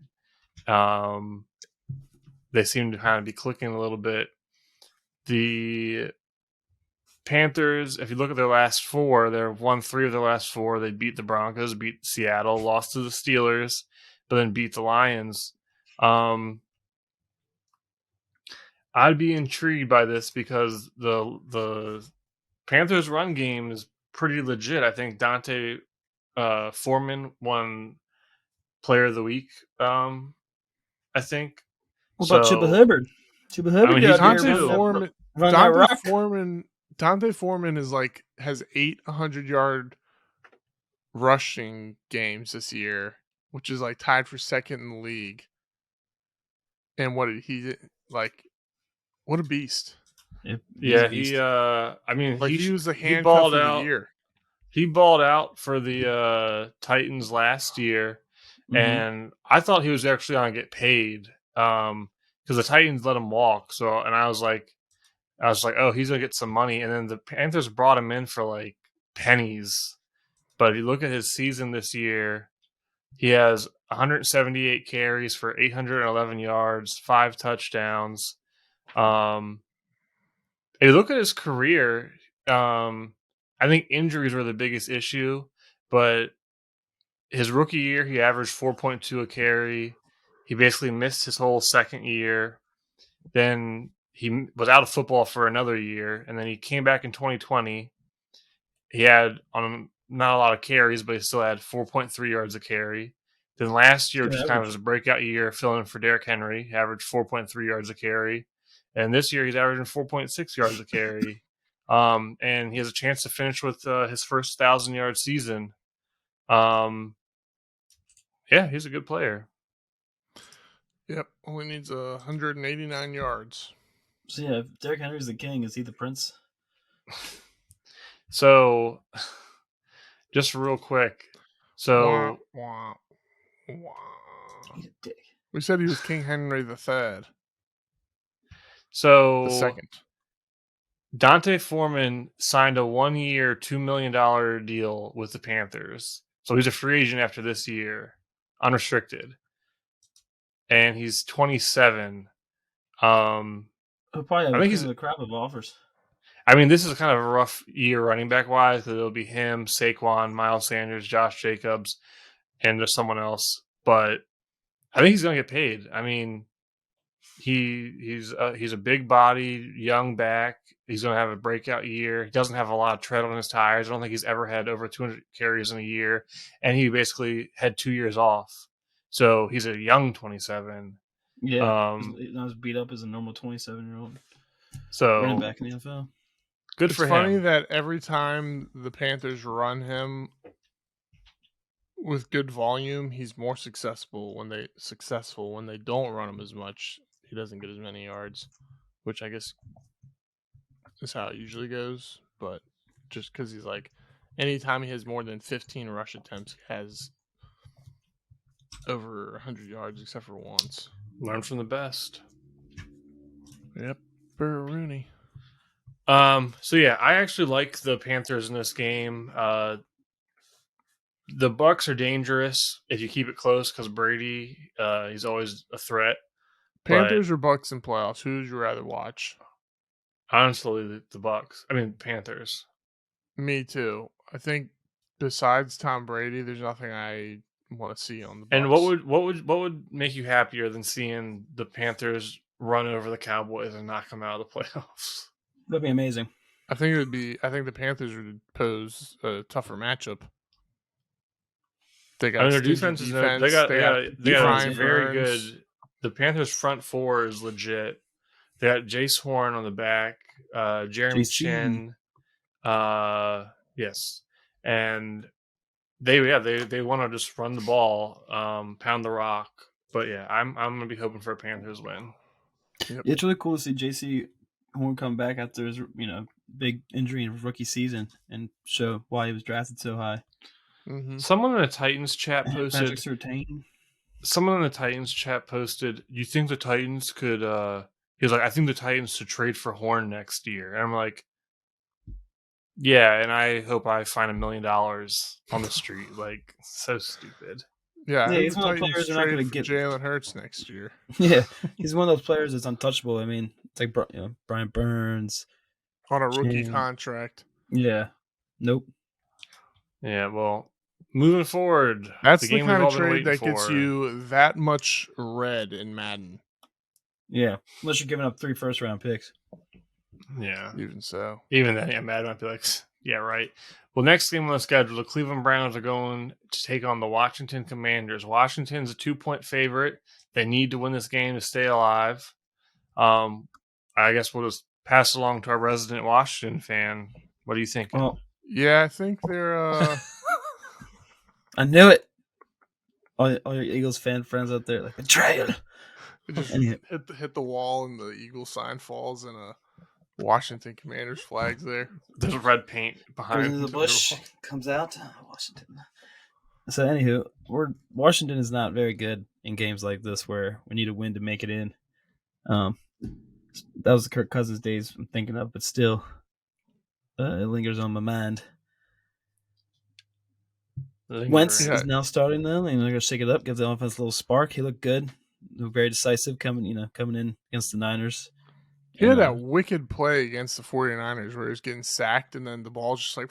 They seem to kind of be clicking a little bit. The Panthers, if you look at their last 4, they've won 3 of their last 4. They beat the Broncos, beat Seattle, lost to the Steelers, but then beat the Lions. I'd be intrigued by this because the Panthers' run game is pretty legit. I think Dante Foreman won Player of the Week. I think. What about Chippa Hubbard? Super Herbie I mean, he's out good here too. run that rock. Dante Foreman has 8 100-yard rushing games this year, which is like tied for second in the league. And what a beast. Yeah, he I mean, He was the he handcuff balled of the out. year. He balled out for the Titans last year, and I thought he was actually going to get paid because the Titans let him walk. So, and I was like, oh, he's going to get some money. And then the Panthers brought him in for like pennies. But if you look at his season this year, he has 178 carries for 811 yards, 5 touchdowns. If you look at his career, I think injuries were the biggest issue, but his rookie year, he averaged 4.2 a carry. He basically missed his whole second year. Then he was out of football for another year, and then he came back in 2020. He had not a lot of carries, but he still had 4.3 yards a carry. Then last year, which was kind of his breakout year, filling in for Derrick Henry, he averaged 4.3 yards a carry. And this year, he's averaging 4.6 yards a carry. And he has a chance to finish with his first 1,000-yard season. Yeah, he's a good player. Yep, only needs 189 yards. So yeah, if Derrick Henry's the king, is he the prince? So, just real quick. So, wah, wah, wah. He's a dick. We said he was King Henry III. So The second. Dante Foreman signed a 1-year, $2 million deal with the Panthers. So he's a free agent after this year, unrestricted. And he's 27. He'll probably have I think he's the crap of offers. I mean, this is kind of a rough year running back wise because it'll be him, Saquon, Miles Sanders, Josh Jacobs, and there's someone else. But I think he's going to get paid. I mean, he's a big body, young back. He's going to have a breakout year. He doesn't have a lot of tread on his tires. I don't think he's ever had over 200 carries in a year, and he basically had 2 years off. So he's a young 27. Yeah, not as beat up as a normal 27-year-old So running back in the NFL. Good for him. It's funny that every time the Panthers run him with good volume, he's more successful when they don't run him as much. He doesn't get as many yards, which I guess is how it usually goes. But just because he's like, anytime he has more than 15 rush attempts, he has over 100 yards, except for once. Learn from the best. Yep, Rooney. So yeah, I actually like the Panthers in this game. The Bucs are dangerous if you keep it close because Brady, he's always a threat. Panthers or Bucs in playoffs? Who would you rather watch? Honestly, the Bucs. I mean, Panthers. Me too. I think besides Tom Brady, there's nothing I want to see on the Bucs. And what would make you happier than seeing the Panthers run over the Cowboys and knock them out of the playoffs? That'd be amazing. I think the Panthers would pose a tougher matchup. They got their defense is they got very good. The Panthers front four is legit. They got Jace Horn on the back, Jeremy Chin. Yes. And they want to just run the ball, pound the rock. But yeah, I'm gonna be hoping for a Panthers win. Yep. It's really cool to see JC Horn come back after his big injury in his rookie season and show why he was drafted so high. Mm-hmm. Someone in the Titans chat posted. Someone in the Titans chat posted. You think the Titans could? He was like, I think the Titans should trade for Horn next year. And I'm like, yeah, and I hope I find $1 million on the street. Like, so stupid. Yeah, he's one of those players they're not going to get Jalen Hurts next year. Yeah, he's one of those players that's untouchable. I mean, it's like Brian Burns on a rookie contract. Yeah, nope. Yeah, well, moving forward, that's the kind of trade that gets you that much red in Madden. Yeah, unless you're giving up 3 first-round picks. Yeah, even so. Even then, yeah, Madden might be like, yeah, right. Well, next game on the schedule, the Cleveland Browns are going to take on the Washington Commanders. Washington's a 2-point favorite. They need to win this game to stay alive. I guess we'll just pass along to our resident Washington fan. What do you think? Well, Yeah, I think they're. I knew it. All your Eagles fan friends out there, like betrayal. It just Anyhow. hit the wall, and the Eagles sign falls, and a Washington Commanders flags there. There's red paint behind Goes into the bush, comes out. Washington. So, anywho, Washington is not very good in games like this where we need a win to make it in. That was the Kirk Cousins days I'm thinking of, but still, it lingers on my mind. Wentz is now starting though. They're going to shake it up, give the offense a little spark. He looked good, very decisive coming in against the Niners. He had that wicked play against the 49ers where he was getting sacked, and then the ball just like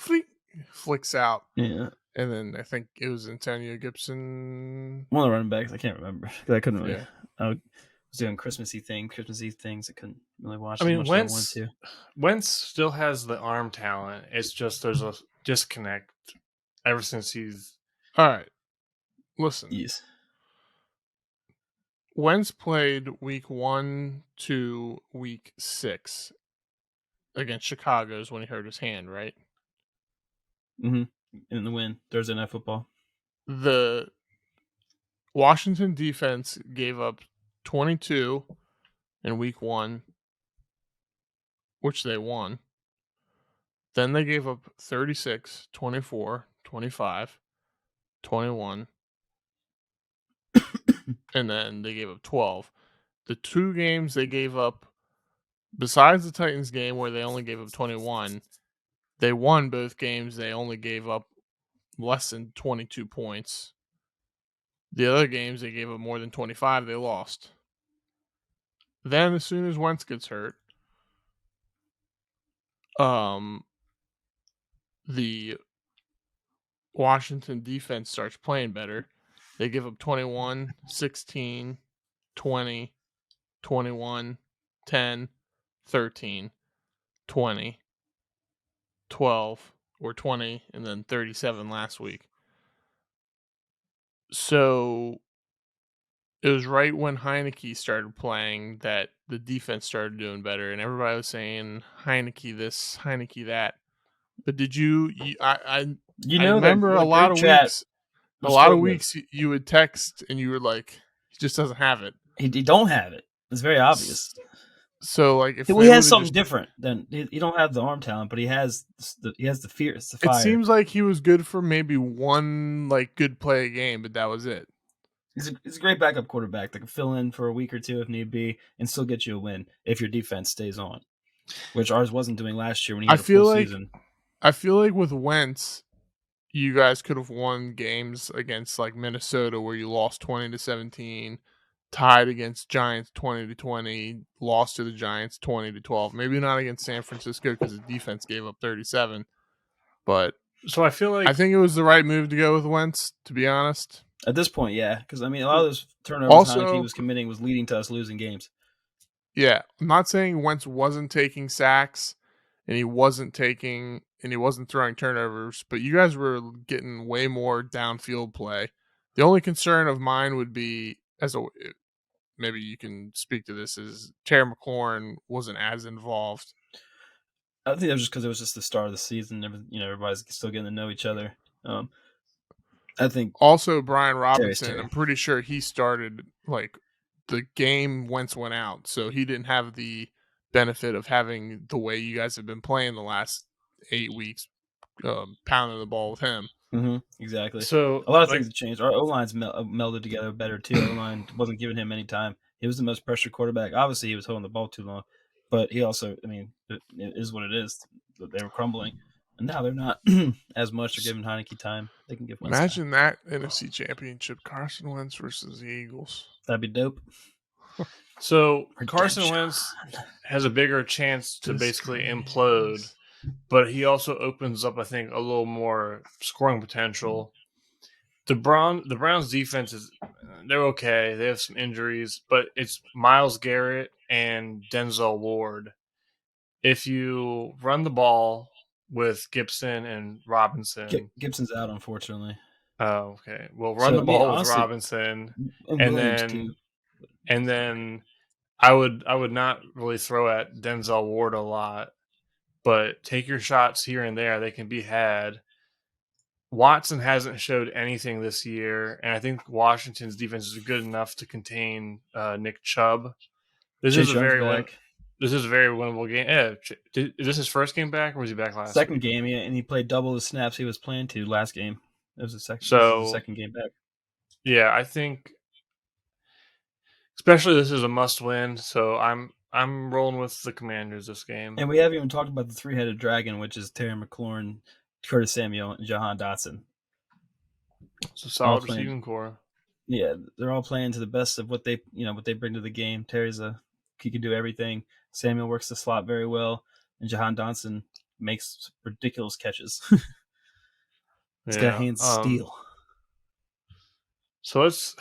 flicks out. Yeah. And then I think it was Antonio Gibson. One of the running backs. I can't remember. I couldn't really. Yeah. I was doing Christmas Eve things. I couldn't really watch. I mean, much Wentz still has the arm talent. It's just there's a disconnect ever since he's. All right. Listen. Yes. Wentz played week 1 to week 6 against Chicago's when he hurt his hand, right? Mm-hmm. In the win, Thursday Night Football. The Washington defense gave up 22 in week 1, which they won. Then they gave up 36, 24, 25, 21, and then they gave up 12. The 2 games they gave up, besides the Titans game where they only gave up 21, they won both games. They only gave up less than 22 points. The other games they gave up more than 25, they lost. Then as soon as Wentz gets hurt, the Washington defense starts playing better. They give up 21, 16, 20, 21, 10, 13, 20, 12, or 20, and then 37 last week. So it was right when Heineke started playing that the defense started doing better, and everybody was saying Heineke this, Heineke that. But did I remember a lot of weeks. A lot of weeks you would text and you were like, he just doesn't have it. He don't have it. It's very obvious. So like, if he has something different than he don't have the arm talent, but he has the fear. It's the fire. It seems like he was good for maybe one like good play a game, but that was it. He's a great backup quarterback that can fill in for a week or two if need be and still get you a win if your defense stays on, which ours wasn't doing last year when he had a full season. I feel like with Wentz, you guys could have won games against like Minnesota where you lost 20-17, tied against Giants 20-20, lost to the Giants 20-12. Maybe not against San Francisco because the defense gave up 37. But so I think it was the right move to go with Wentz, to be honest. At this point, yeah, because I mean a lot of those turnovers Heineke was committing was leading to us losing games. Yeah, I'm not saying Wentz wasn't taking sacks and he wasn't throwing turnovers, but you guys were getting way more downfield play. The only concern of mine would be, maybe you can speak to this, is Terry McLaurin wasn't as involved. I think that was just because it was just the start of the season. Everybody's still getting to know each other. I think also Brian Robinson, I'm pretty sure he started like the game Wentz went out, so he didn't have the benefit of having the way you guys have been playing the last 8 weeks, pounding the ball with him. Mm-hmm, exactly. So a lot of things have changed. Our O-line's melded together better too. O-line wasn't giving him any time. He was the most pressured quarterback. Obviously, he was holding the ball too long, but he also, I mean, it is what it is. They were crumbling, and now they're not as much. They're giving Heineke time. They can give. Imagine that NFC Championship: Carson Wentz versus the Eagles. That'd be dope. So Carson Wentz has a bigger chance to basically implode, but he also opens up, I think, a little more scoring potential. The Browns defense they're okay. They have some injuries, but it's Myles Garrett and Denzel Ward. If you run the ball with Gibson and Robinson, Gibson's out, unfortunately. Oh, okay. Well, run the ball with Robinson, and then I would not really throw at Denzel Ward a lot, but take your shots here and there. They can be had. Watson hasn't showed anything this year, and I think Washington's defense is good enough to contain Nick Chubb. This Chase is a Young's very back. This is a very winnable game. Yeah, is this his first game back, or was he back last Second week? game, yeah, and he played double the snaps he was playing to last game. It was the second. So this is the second game back. Yeah, I think, especially this is a must-win. So I'm rolling with the Commanders this game. And we haven't even talked about the three-headed dragon, which is Terry McLaurin, Curtis Samuel, and Jahan Dotson. It's a solid receiving core. Yeah, they're all playing to the best of what they bring to the game. He can do everything. Samuel works the slot very well, and Jahan Dotson makes ridiculous catches. He's got hands of steel. So let's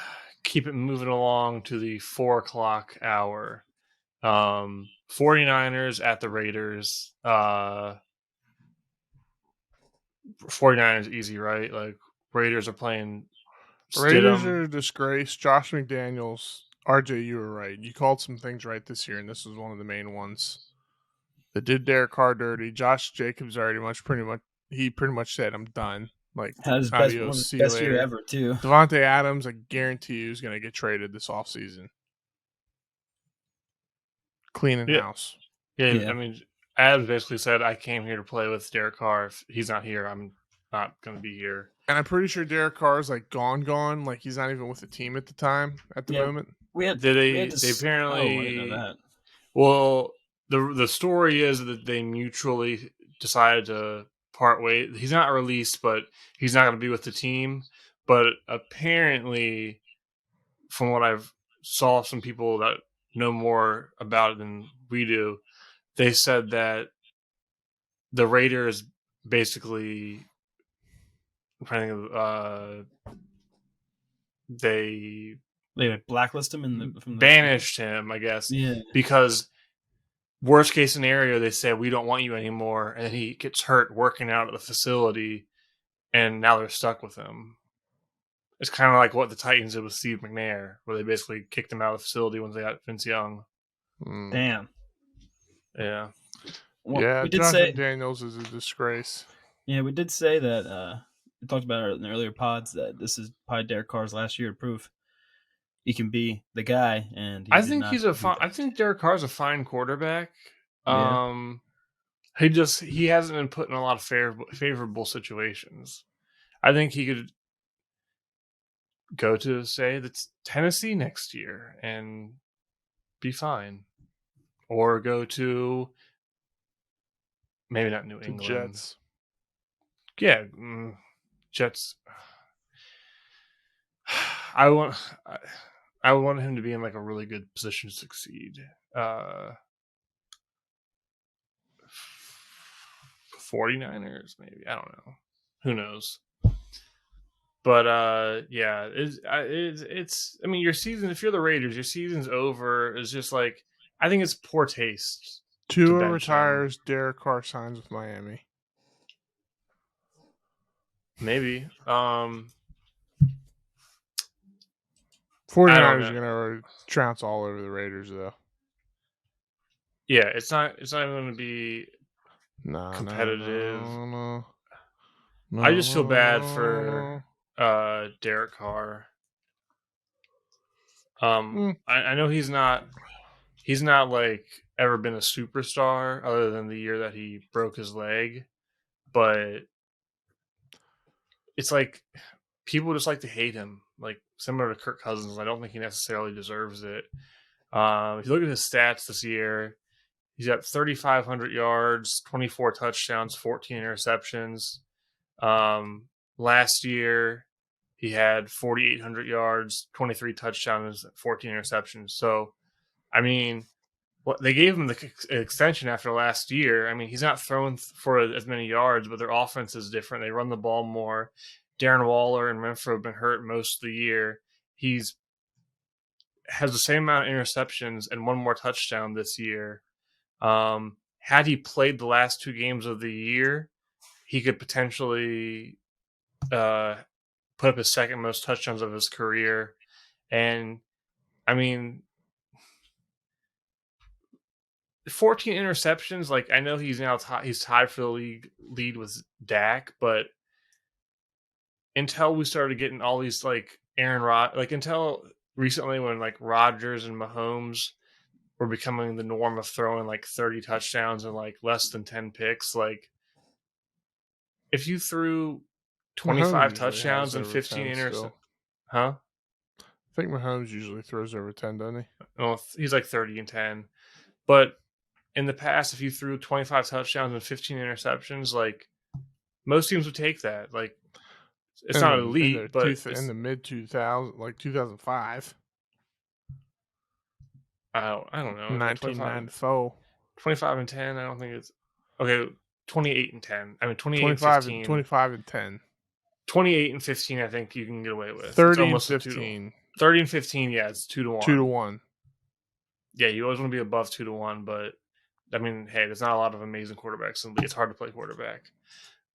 keep it moving along to the 4:00 hour. 49ers at the Raiders. 49ers easy, right? Like, Raiders are playing Raiders Stidham. are a disgrace. Josh McDaniels, RJ, you were right. You called some things right this year, and this was one of the main ones. That did Derek Carr dirty. Josh Jacobs pretty much said, "I'm done." Like, had his best year ever too. Devontae Adams, I guarantee you, is going to get traded this offseason. Cleaning house. Yeah, I mean, Adams basically said, "I came here to play with Derek Carr. If he's not here, I'm not going to be here." And I'm pretty sure Derek Carr is like gone. Like, he's not even with the team at the moment. They apparently. I didn't know that. Well, the story is that they mutually decided to part ways. He's not released, but he's not going to be with the team. But apparently, from what I've saw, some people that know more about it than we do, they said that the Raiders basically, they blacklist him banished him, I guess, because worst case scenario, they said, "We don't want you anymore," and he gets hurt working out at the facility, and now they're stuck with him. It's kind of like what the Titans did with Steve McNair, where they basically kicked him out of the facility once they got Vince Young. Damn. Yeah. Well, we did say Daniels is a disgrace. Yeah, we did say that. We talked about it in the earlier pods that this is probably Derek Carr's last year to prove he can be the guy. And I think I think Derek Carr's a fine quarterback. Yeah. He hasn't been put in a lot of favorable situations. I think he could go to, say, that's Tennessee next year and be fine, or go to maybe not New England. Jets. Yeah, Jets. I want him to be in like a really good position to succeed. 49ers, maybe. I don't know. Who knows? But yeah, it's. I mean, your season. If you're the Raiders, your season's over. It's just like, I think it's poor taste. Tua retires. Derek Carr signs with Miami. Maybe. 49ers are gonna trounce all over the Raiders, though. Yeah, it's not even going to be competitive. No, I just feel bad for Derek Carr. I know he's not like ever been a superstar other than the year that he broke his leg, but it's like people just like to hate him, like similar to Kirk Cousins. I don't think he necessarily deserves it. If you look at his stats this year, he's got 3,500 yards, 24 touchdowns, 14 interceptions. Last year, he had 4,800 yards, 23 touchdowns, 14 interceptions. So, I mean, they gave him the extension after last year. I mean, he's not throwing for as many yards, but their offense is different. They run the ball more. Darren Waller and Renfro have been hurt most of the year. Has the same amount of interceptions and one more touchdown this year. Had he played the last 2 games of the year, he could potentially put up his second most touchdowns of his career. And I mean, 14 interceptions. Like, I know he's now he's tied for the league lead with Dak, but until we started getting all these like until recently when like Rodgers and Mahomes were becoming the norm of throwing like 30 touchdowns and like less than 10 picks, like if you threw 25 touchdowns and 15 interceptions, huh? I think Mahomes usually throws over 10, doesn't he? Well, he's like 30 and 10. But in the past, if you threw 25 touchdowns and 15 interceptions, like most teams would take that. Like it's not elite, but in the mid 2000s, like 2005. I don't know. 1994. 25 and 10. I don't think it's okay. 28 and 10. I mean, 25 and 10. 28 and 15. I think you can get away with 30 and 15. 30 and 15. Yeah, it's 2-1. 2-1. Yeah, you always want to be above 2-1, but I mean, hey, there's not a lot of amazing quarterbacks in the league. It's hard to play quarterback.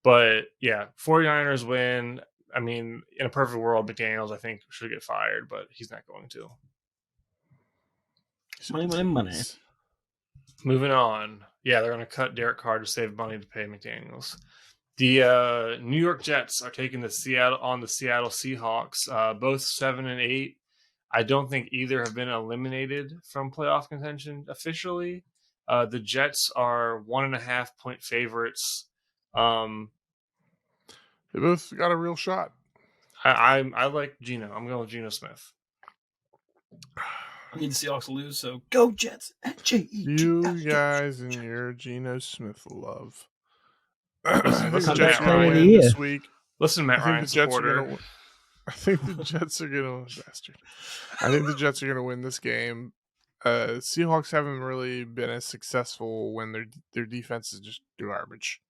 But yeah, 49ers win. I mean, in a perfect world, McDaniels, I think, should get fired, but he's not going to. Money. Moving on. Yeah, they're going to cut Derek Carr to save money to pay McDaniels. The New York Jets are taking the Seattle Seahawks, both 7-8. I don't think either have been eliminated from playoff contention officially. The Jets are 1.5 point favorites. They both got a real shot. I like Geno. I'm going with Geno Smith. I need the Seahawks to lose, so go Jets. You guys and your Geno Smith love. Listen, the Jets are going to win this week. Listen, Matt Ryan supporter. I think the Jets are going to bastard. I think the Jets are going to win this game. Seahawks haven't really been as successful when their defense is just garbage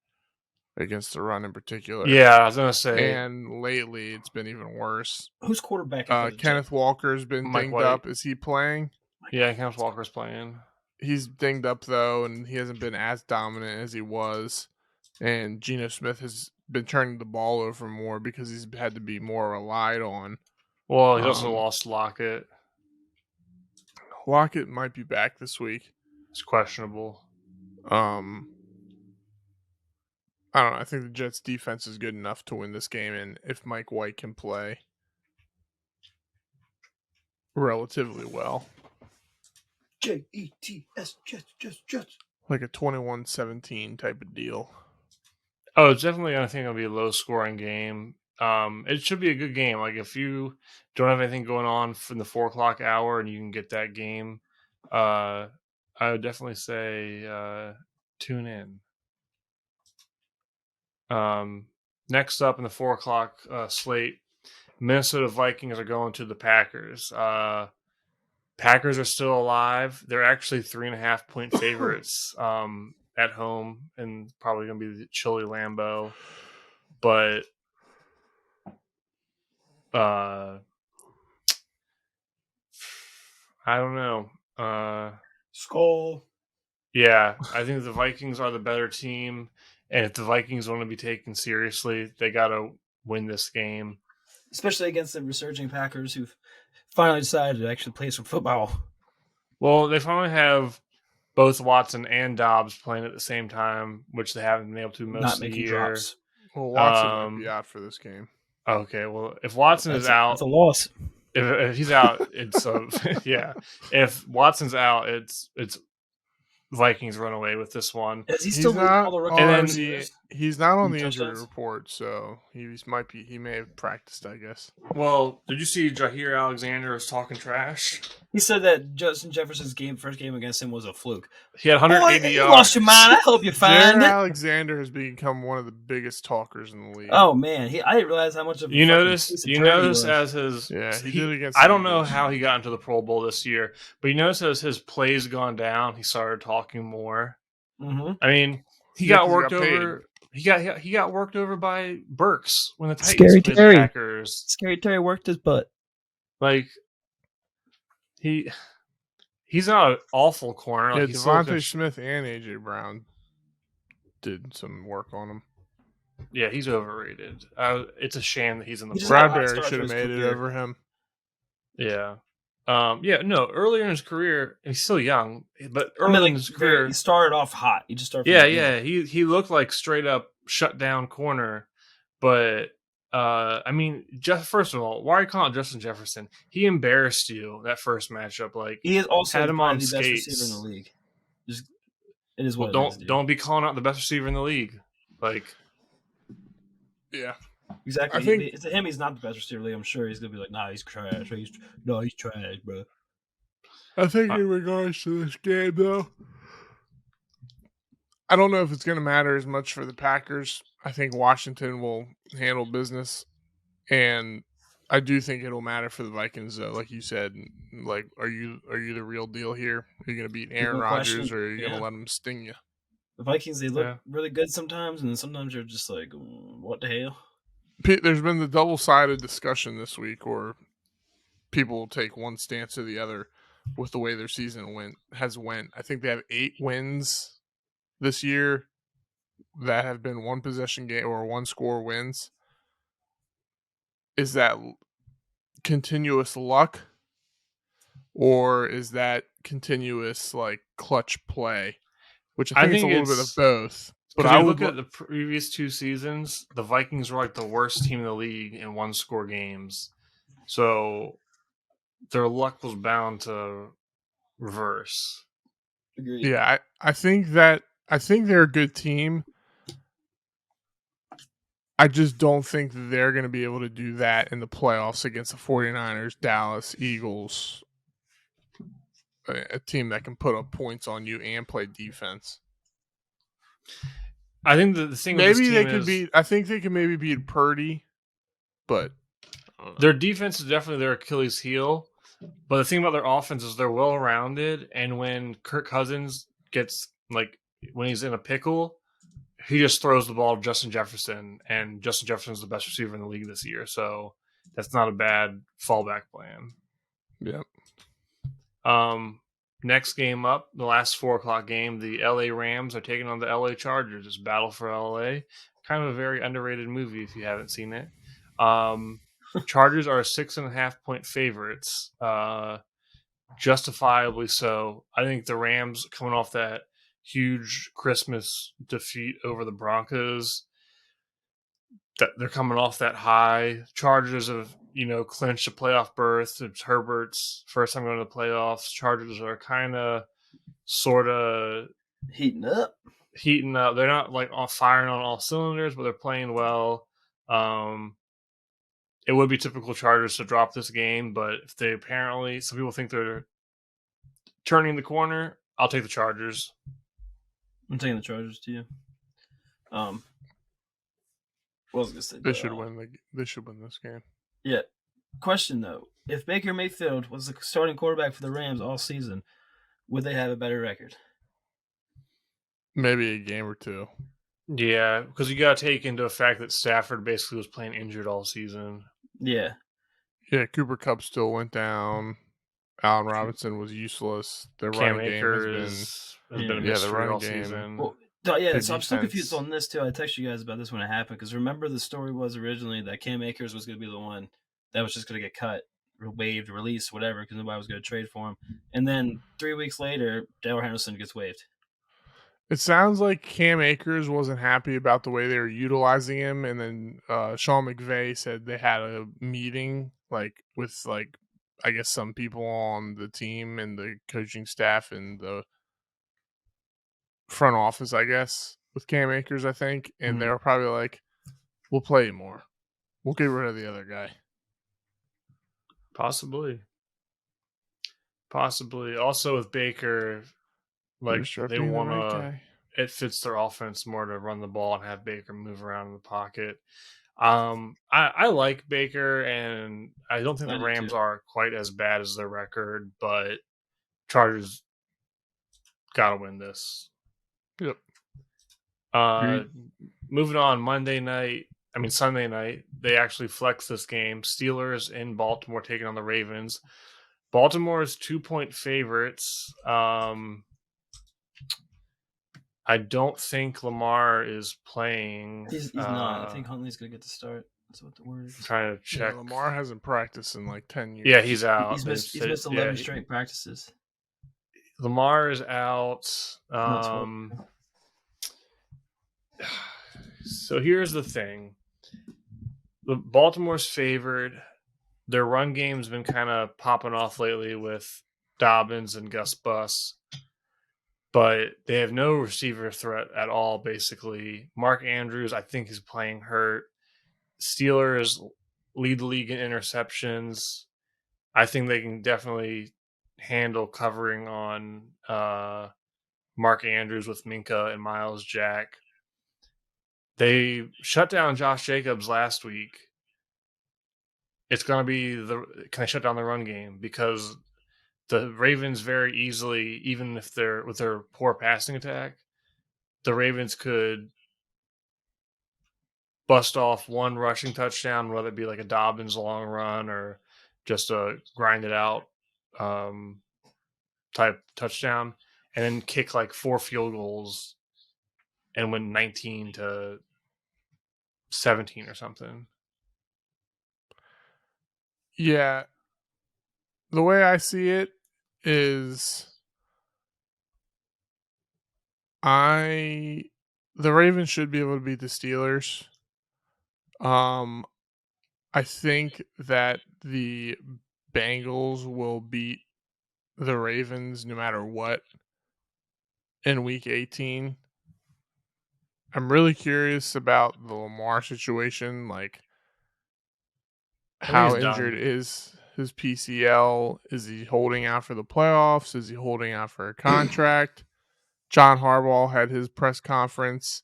against the run in particular. Yeah, I was going to say. And lately, it's been even worse. Who's quarterback? Kenneth Walker's been dinged up. Is he playing? Yeah, Kenneth Walker's playing. He's dinged up, though, and he hasn't been as dominant as he was. And Geno Smith has been turning the ball over more because he's had to be more relied on. Well, he also lost Lockett. Lockett might be back this week. It's questionable. I don't know. I think the Jets' defense is good enough to win this game, and if Mike White can play relatively well. Jets, Jets. Like a 21-17 type of deal. Oh, it's definitely, I think it'll be a low-scoring game. It should be a good game. Like, if you don't have anything going on from the 4 o'clock hour and you can get that game, I would definitely say tune in. Next up in the 4 o'clock slate, Minnesota Vikings are going to the Packers. Packers are still alive. They're actually 3.5 point favorites at home, and probably going to be the chilly Lambeau. But I don't know. Skull. Yeah, I think the Vikings are the better team, and if the Vikings want to be taken seriously, they got to win this game. Especially against the resurging Packers who've finally decided to actually play some football. Well, they finally have both Watson and Dobbs playing at the same time, which they haven't been able to most of the year. Drops. Well, Watson might be out for this game. Okay, well, if Watson is out... It's a loss. If he's out, it's... yeah. If Watson's out, it's Vikings run away with this one. Is he still not all the rookies? He's not on the injury report, so he may have practiced, I guess. Well, did you see Jair Alexander was talking trash? He said that Justin Jefferson's first game against him was a fluke. He had 180 yards. You lost your mind. I hope you find Jair it. Alexander has become one of the biggest talkers in the league. Oh man, I didn't realize how much of you notice as his. Yeah, he did against. I don't know how he got into the Pro Bowl this year, but you notice as his plays gone down, he started talking more. Mm-hmm. I mean, he got worked over. He got worked over by Burks when the Titans played the Packers. Scary Terry worked his butt. Like he's not an awful corner. Yeah, like Devontae Smith and AJ Brown did some work on him. Yeah, he's overrated. It's a shame that he's in the. Bradbury should have made it over him. Yeah, Earlier in his career, he's still young, but early in his career, he started off hot. He just started. He looked like straight up shut down corner, but just first of all, why are you calling Justin Jefferson? He embarrassed you that first matchup. Like he is also had him probably on the skates. best receiver in the league. It is what well, it is, dude. don't be calling out the best receiver in the league. Like, yeah. Exactly. I think to him, he's not the best receiver in the league. I'm sure he's gonna be like, nah, he's trash. He's trash, bro. I think in regards to this game, though, I don't know if it's going to matter as much for the Packers. I think Washington will handle business, and I do think it'll matter for the Vikings, though. Like you said, like, are you the real deal here? Are you going to beat Aaron Rodgers, or are you going to let him sting you? The Vikings, they look really good sometimes, and then sometimes you're just like, what the hell? There's been the double-sided discussion this week, or people will take one stance or the other with the way their season went. I think they have 8 wins this year that have been one possession game or one score wins. Is that continuous luck, or is that continuous like clutch play? Which I think it's a little bit of both. But I look at the previous 2 seasons, the Vikings were like the worst team in the league in one score games. So their luck was bound to reverse. Agreed. Yeah, I think they're a good team. I just don't think they're going to be able to do that in the playoffs against the 49ers, Dallas, Eagles, a team that can put up points on you and play defense. I think the thing maybe with this team they could beat. I think they could maybe beat Purdy, but their defense is definitely their Achilles heel. But the thing about their offense is they're well rounded, and when Kirk Cousins gets when he's in a pickle, he just throws the ball to Justin Jefferson, and Justin Jefferson is the best receiver in the league this year. So that's not a bad fallback plan. Yep. Next game up, the last 4:00 game, the LA Rams are taking on the LA Chargers. It's Battle for LA. Kind of a very underrated movie if you haven't seen it. Chargers are 6.5-point favorites. Justifiably so. I think the Rams, coming off that huge Christmas defeat over the Broncos, that they're coming off that high. Chargers have, clinched a playoff berth. It's Herbert's first time going to the playoffs. Chargers are kind of, sort of heating up. They're not like firing on all cylinders, but they're playing well. It would be typical Chargers to drop this game, but if they some people think they're turning the corner, I'll take the Chargers. I'm taking the Chargers too. What was I gonna say? They should win. They should win this game. Yeah. Question though: if Baker Mayfield was the starting quarterback for the Rams all season, would they have a better record? Maybe a game or two. Yeah, because you got to take into effect that Stafford basically was playing injured all season. Yeah. Yeah, Cooper Kupp still went down. Allen Robinson was useless. Their running game has been a mystery all season. Well, so I'm still confused on this too. I texted you guys about this when it happened because remember the story was originally that Cam Akers was going to be the one that was just going to get cut, waived, released, whatever, because nobody was going to trade for him. And then 3 weeks later, Darrell Henderson gets waived. It sounds like Cam Akers wasn't happy about the way they were utilizing him, and then Sean McVay said they had a meeting with I guess some people on the team and the coaching staff and the front office, I guess, with Cam Akers, I think, and they were probably like, "We'll play you more. We'll get rid of the other guy." Possibly. Also with Baker, they want to. It fits their offense more to run the ball and have Baker move around in the pocket. I like Baker, and I don't think the Rams are quite as bad as their record, but Chargers gotta win this. Yep. Moving on, Sunday night, they actually flex this game. Steelers in Baltimore taking on the Ravens. Baltimore is 2-point favorites. I don't think Lamar is playing. He's not. I think Huntley's going to get the start. That's what the word is. I'm trying to check. Yeah, Lamar hasn't practiced in like 10 years. Yeah, he's out. He's missed 11 straight practices. Lamar is out. So here's the thing. Baltimore's favored. Their run game's been kind of popping off lately with Dobbins and Gus Bus. But they have no receiver threat at all, basically. Mark Andrews, I think, is playing hurt. Steelers lead the league in interceptions. I think they can definitely handle covering on Mark Andrews with Minka and Miles Jack. They shut down Josh Jacobs last week. It's going to be can they shut down the run game? Because the Ravens very easily, even if they're with their poor passing attack, the Ravens could bust off one rushing touchdown, whether it be like a Dobbins long run or just a grind it out type touchdown, and then kick like 4 field goals and win 19-17 or something. Yeah. The way I see it is the Ravens should be able to beat the Steelers. I think that the Bengals will beat the Ravens no matter what in week 18. I'm really curious about the Lamar situation, like how injured is his PCL? Is he holding out for the playoffs? Is he holding out for a contract? John Harbaugh had his press conference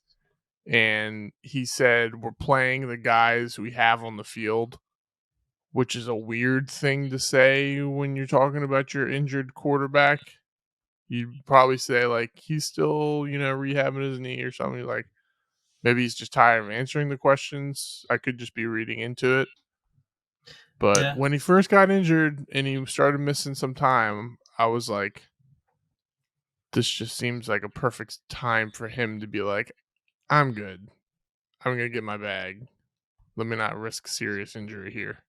and he said, we're playing the guys we have on the field, which is a weird thing to say when you're talking about your injured quarterback. You'd probably say, like, he's still, rehabbing his knee or something. Like, maybe he's just tired of answering the questions. I could just be reading into it. But when he first got injured and he started missing some time, I was like, this just seems like a perfect time for him to be like, I'm good. I'm going to get my bag. Let me not risk serious injury here.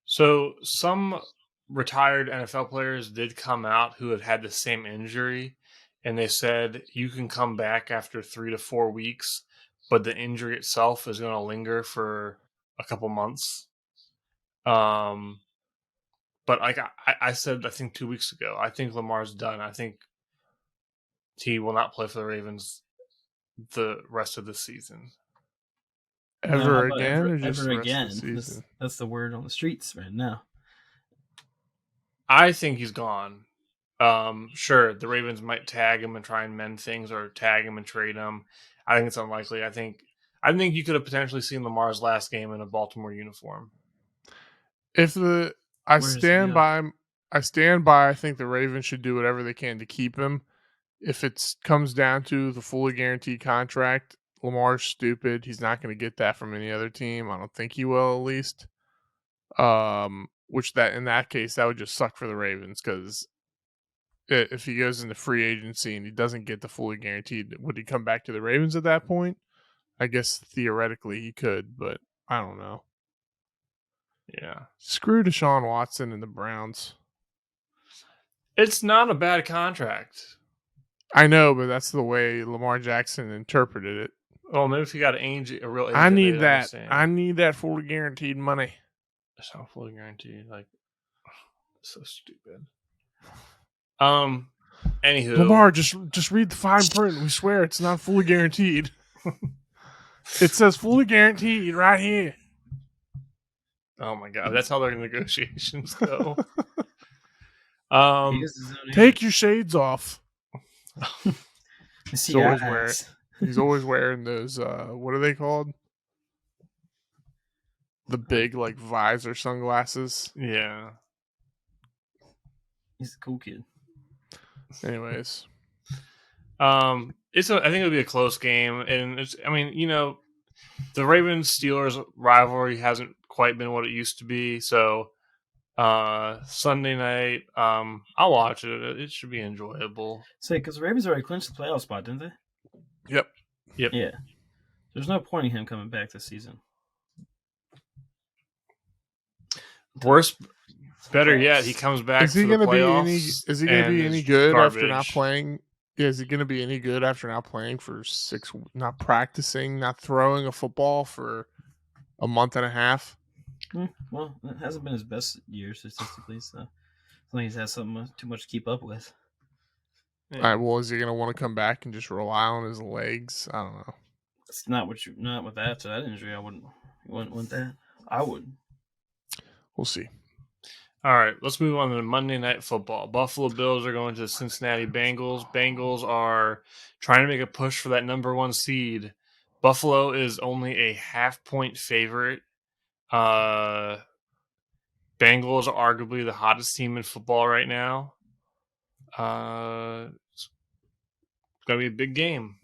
So some retired NFL players did come out who had the same injury, and they said you can come back after 3 to 4 weeks, but the injury itself is going to linger for a couple months. But like I said, I think 2 weeks ago, I think Lamar's done. I think he will not play for the Ravens the rest of the season. Ever again? Or just ever the rest again? of the season? That's the word on the streets right now. I think he's gone. Sure, the Ravens might tag him and try and mend things, or tag him and trade him. I think it's unlikely. I think you could have potentially seen Lamar's last game in a Baltimore uniform. I stand by. I think the Ravens should do whatever they can to keep him. If it comes down to the fully guaranteed contract, Lamar's stupid. He's not going to get that from any other team. I don't think he will, at least. Which in that case, that would just suck for the Ravens, because if he goes into free agency and he doesn't get the fully guaranteed, would he come back to the Ravens at that point? I guess theoretically he could, but I don't know. Yeah. Screw Deshaun Watson and the Browns. It's not a bad contract. I know, but that's the way Lamar Jackson interpreted it. Oh, maybe if he got a real agent, I need that. Understand. I need that fully guaranteed money. It's not fully guaranteed. Like, so stupid. Anywho, Lamar, just read the fine print. We swear it's not fully guaranteed. It says fully guaranteed right here. Oh my god, that's how their negotiations go. Take your shades off. He's always wearing those. What are they called? The big like visor sunglasses. Yeah, he's a cool kid. Anyways, I think it'll be a close game, and the Ravens Steelers rivalry hasn't quite been what it used to be. So Sunday night, I'll watch it. It should be enjoyable. So, because the Ravens already clinched the playoff spot, didn't they? Yep. Yeah. There's no point in him coming back this season. Better yet, he comes back Is he for the going to be any? playoffs. Is he going to be and any is good after not garbage. playing? Yeah, is he going to be any good after not playing for 6? Not practicing, not throwing a football for a month and a half. Well, it hasn't been his best year statistically, so I think he's had something too much to keep up with. All right. Well, is he going to want to come back and just rely on his legs? I don't know. It's not with that. After that injury, I wouldn't want that. I wouldn't. We'll see. All right, let's move on to Monday Night Football. Buffalo Bills are going to the Cincinnati Bengals. Bengals are trying to make a push for that number 1 seed. Buffalo is only a half-point favorite. Bengals are arguably the hottest team in football right now. It's going to be a big game.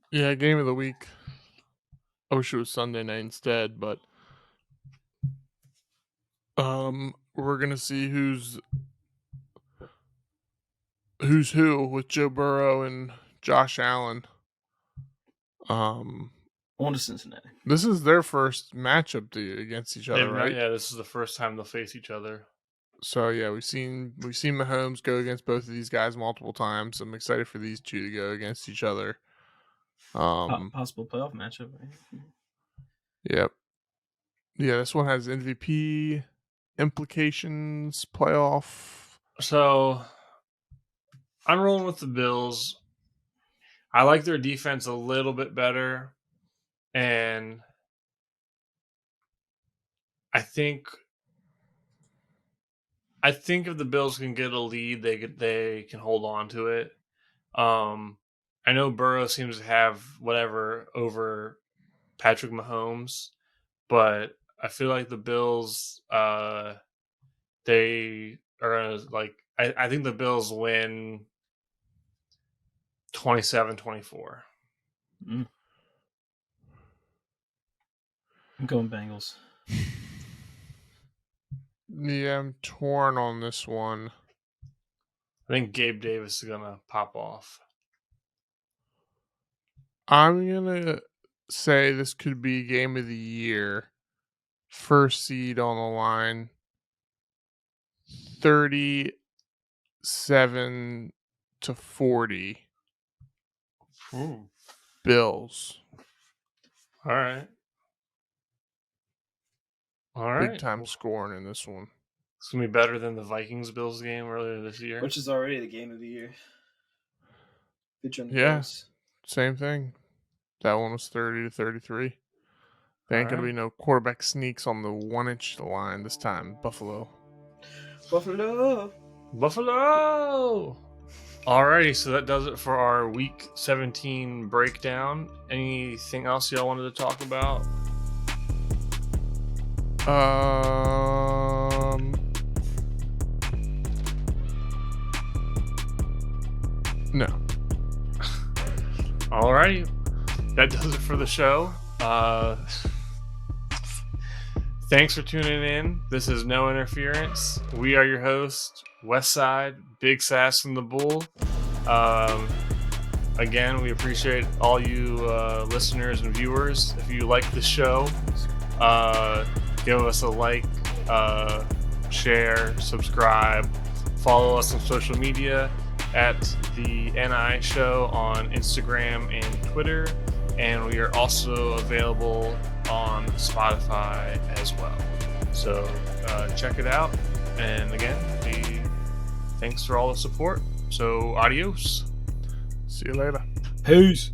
Yeah, game of the week. I wish it was Sunday night instead, but we're gonna see who's who with Joe Burrow and Josh Allen. On to Cincinnati. This is their first matchup against each other, right? Yeah, this is the first time they'll face each other. So yeah, we've seen Mahomes go against both of these guys multiple times. I'm excited for these two to go against each other. Possible playoff matchup. Right? Yep. Yeah, this one has MVP implications, playoff. So I'm rolling with the Bills. I like their defense a little bit better, and I think if the Bills can get a lead, they can hold on to it. I know Burrow seems to have whatever over Patrick Mahomes, but I feel like the Bills, they are gonna I think the Bills win 27-24. I'm going Bengals. Yeah, I'm torn on this one. I think Gabe Davis is gonna pop off. I'm gonna say this could be game of the year. First seed on the line. 37-40. Ooh. Bills. All right. Big time scoring in this one. It's gonna be better than the Vikings-Bills game earlier this year, which is already the game of the year. Yeah, same thing. That one was 30-33. There ain't gonna be no quarterback sneaks on the 1-inch line this time. Buffalo. Alrighty, so that does it for our Week 17 breakdown. Anything else y'all wanted to talk about? No. Alrighty, that does it for the show. Thanks for tuning in. This is No Interference. We are your hosts, Westside, Big Sass, and the Bull. Again, we appreciate all you listeners and viewers. If you like the show, give us a like, share, subscribe, follow us on social media at the NI Show on Instagram and Twitter, and we are also available on Spotify as well. So check it out, and again, thanks for all the support. So adios. See you later. Peace.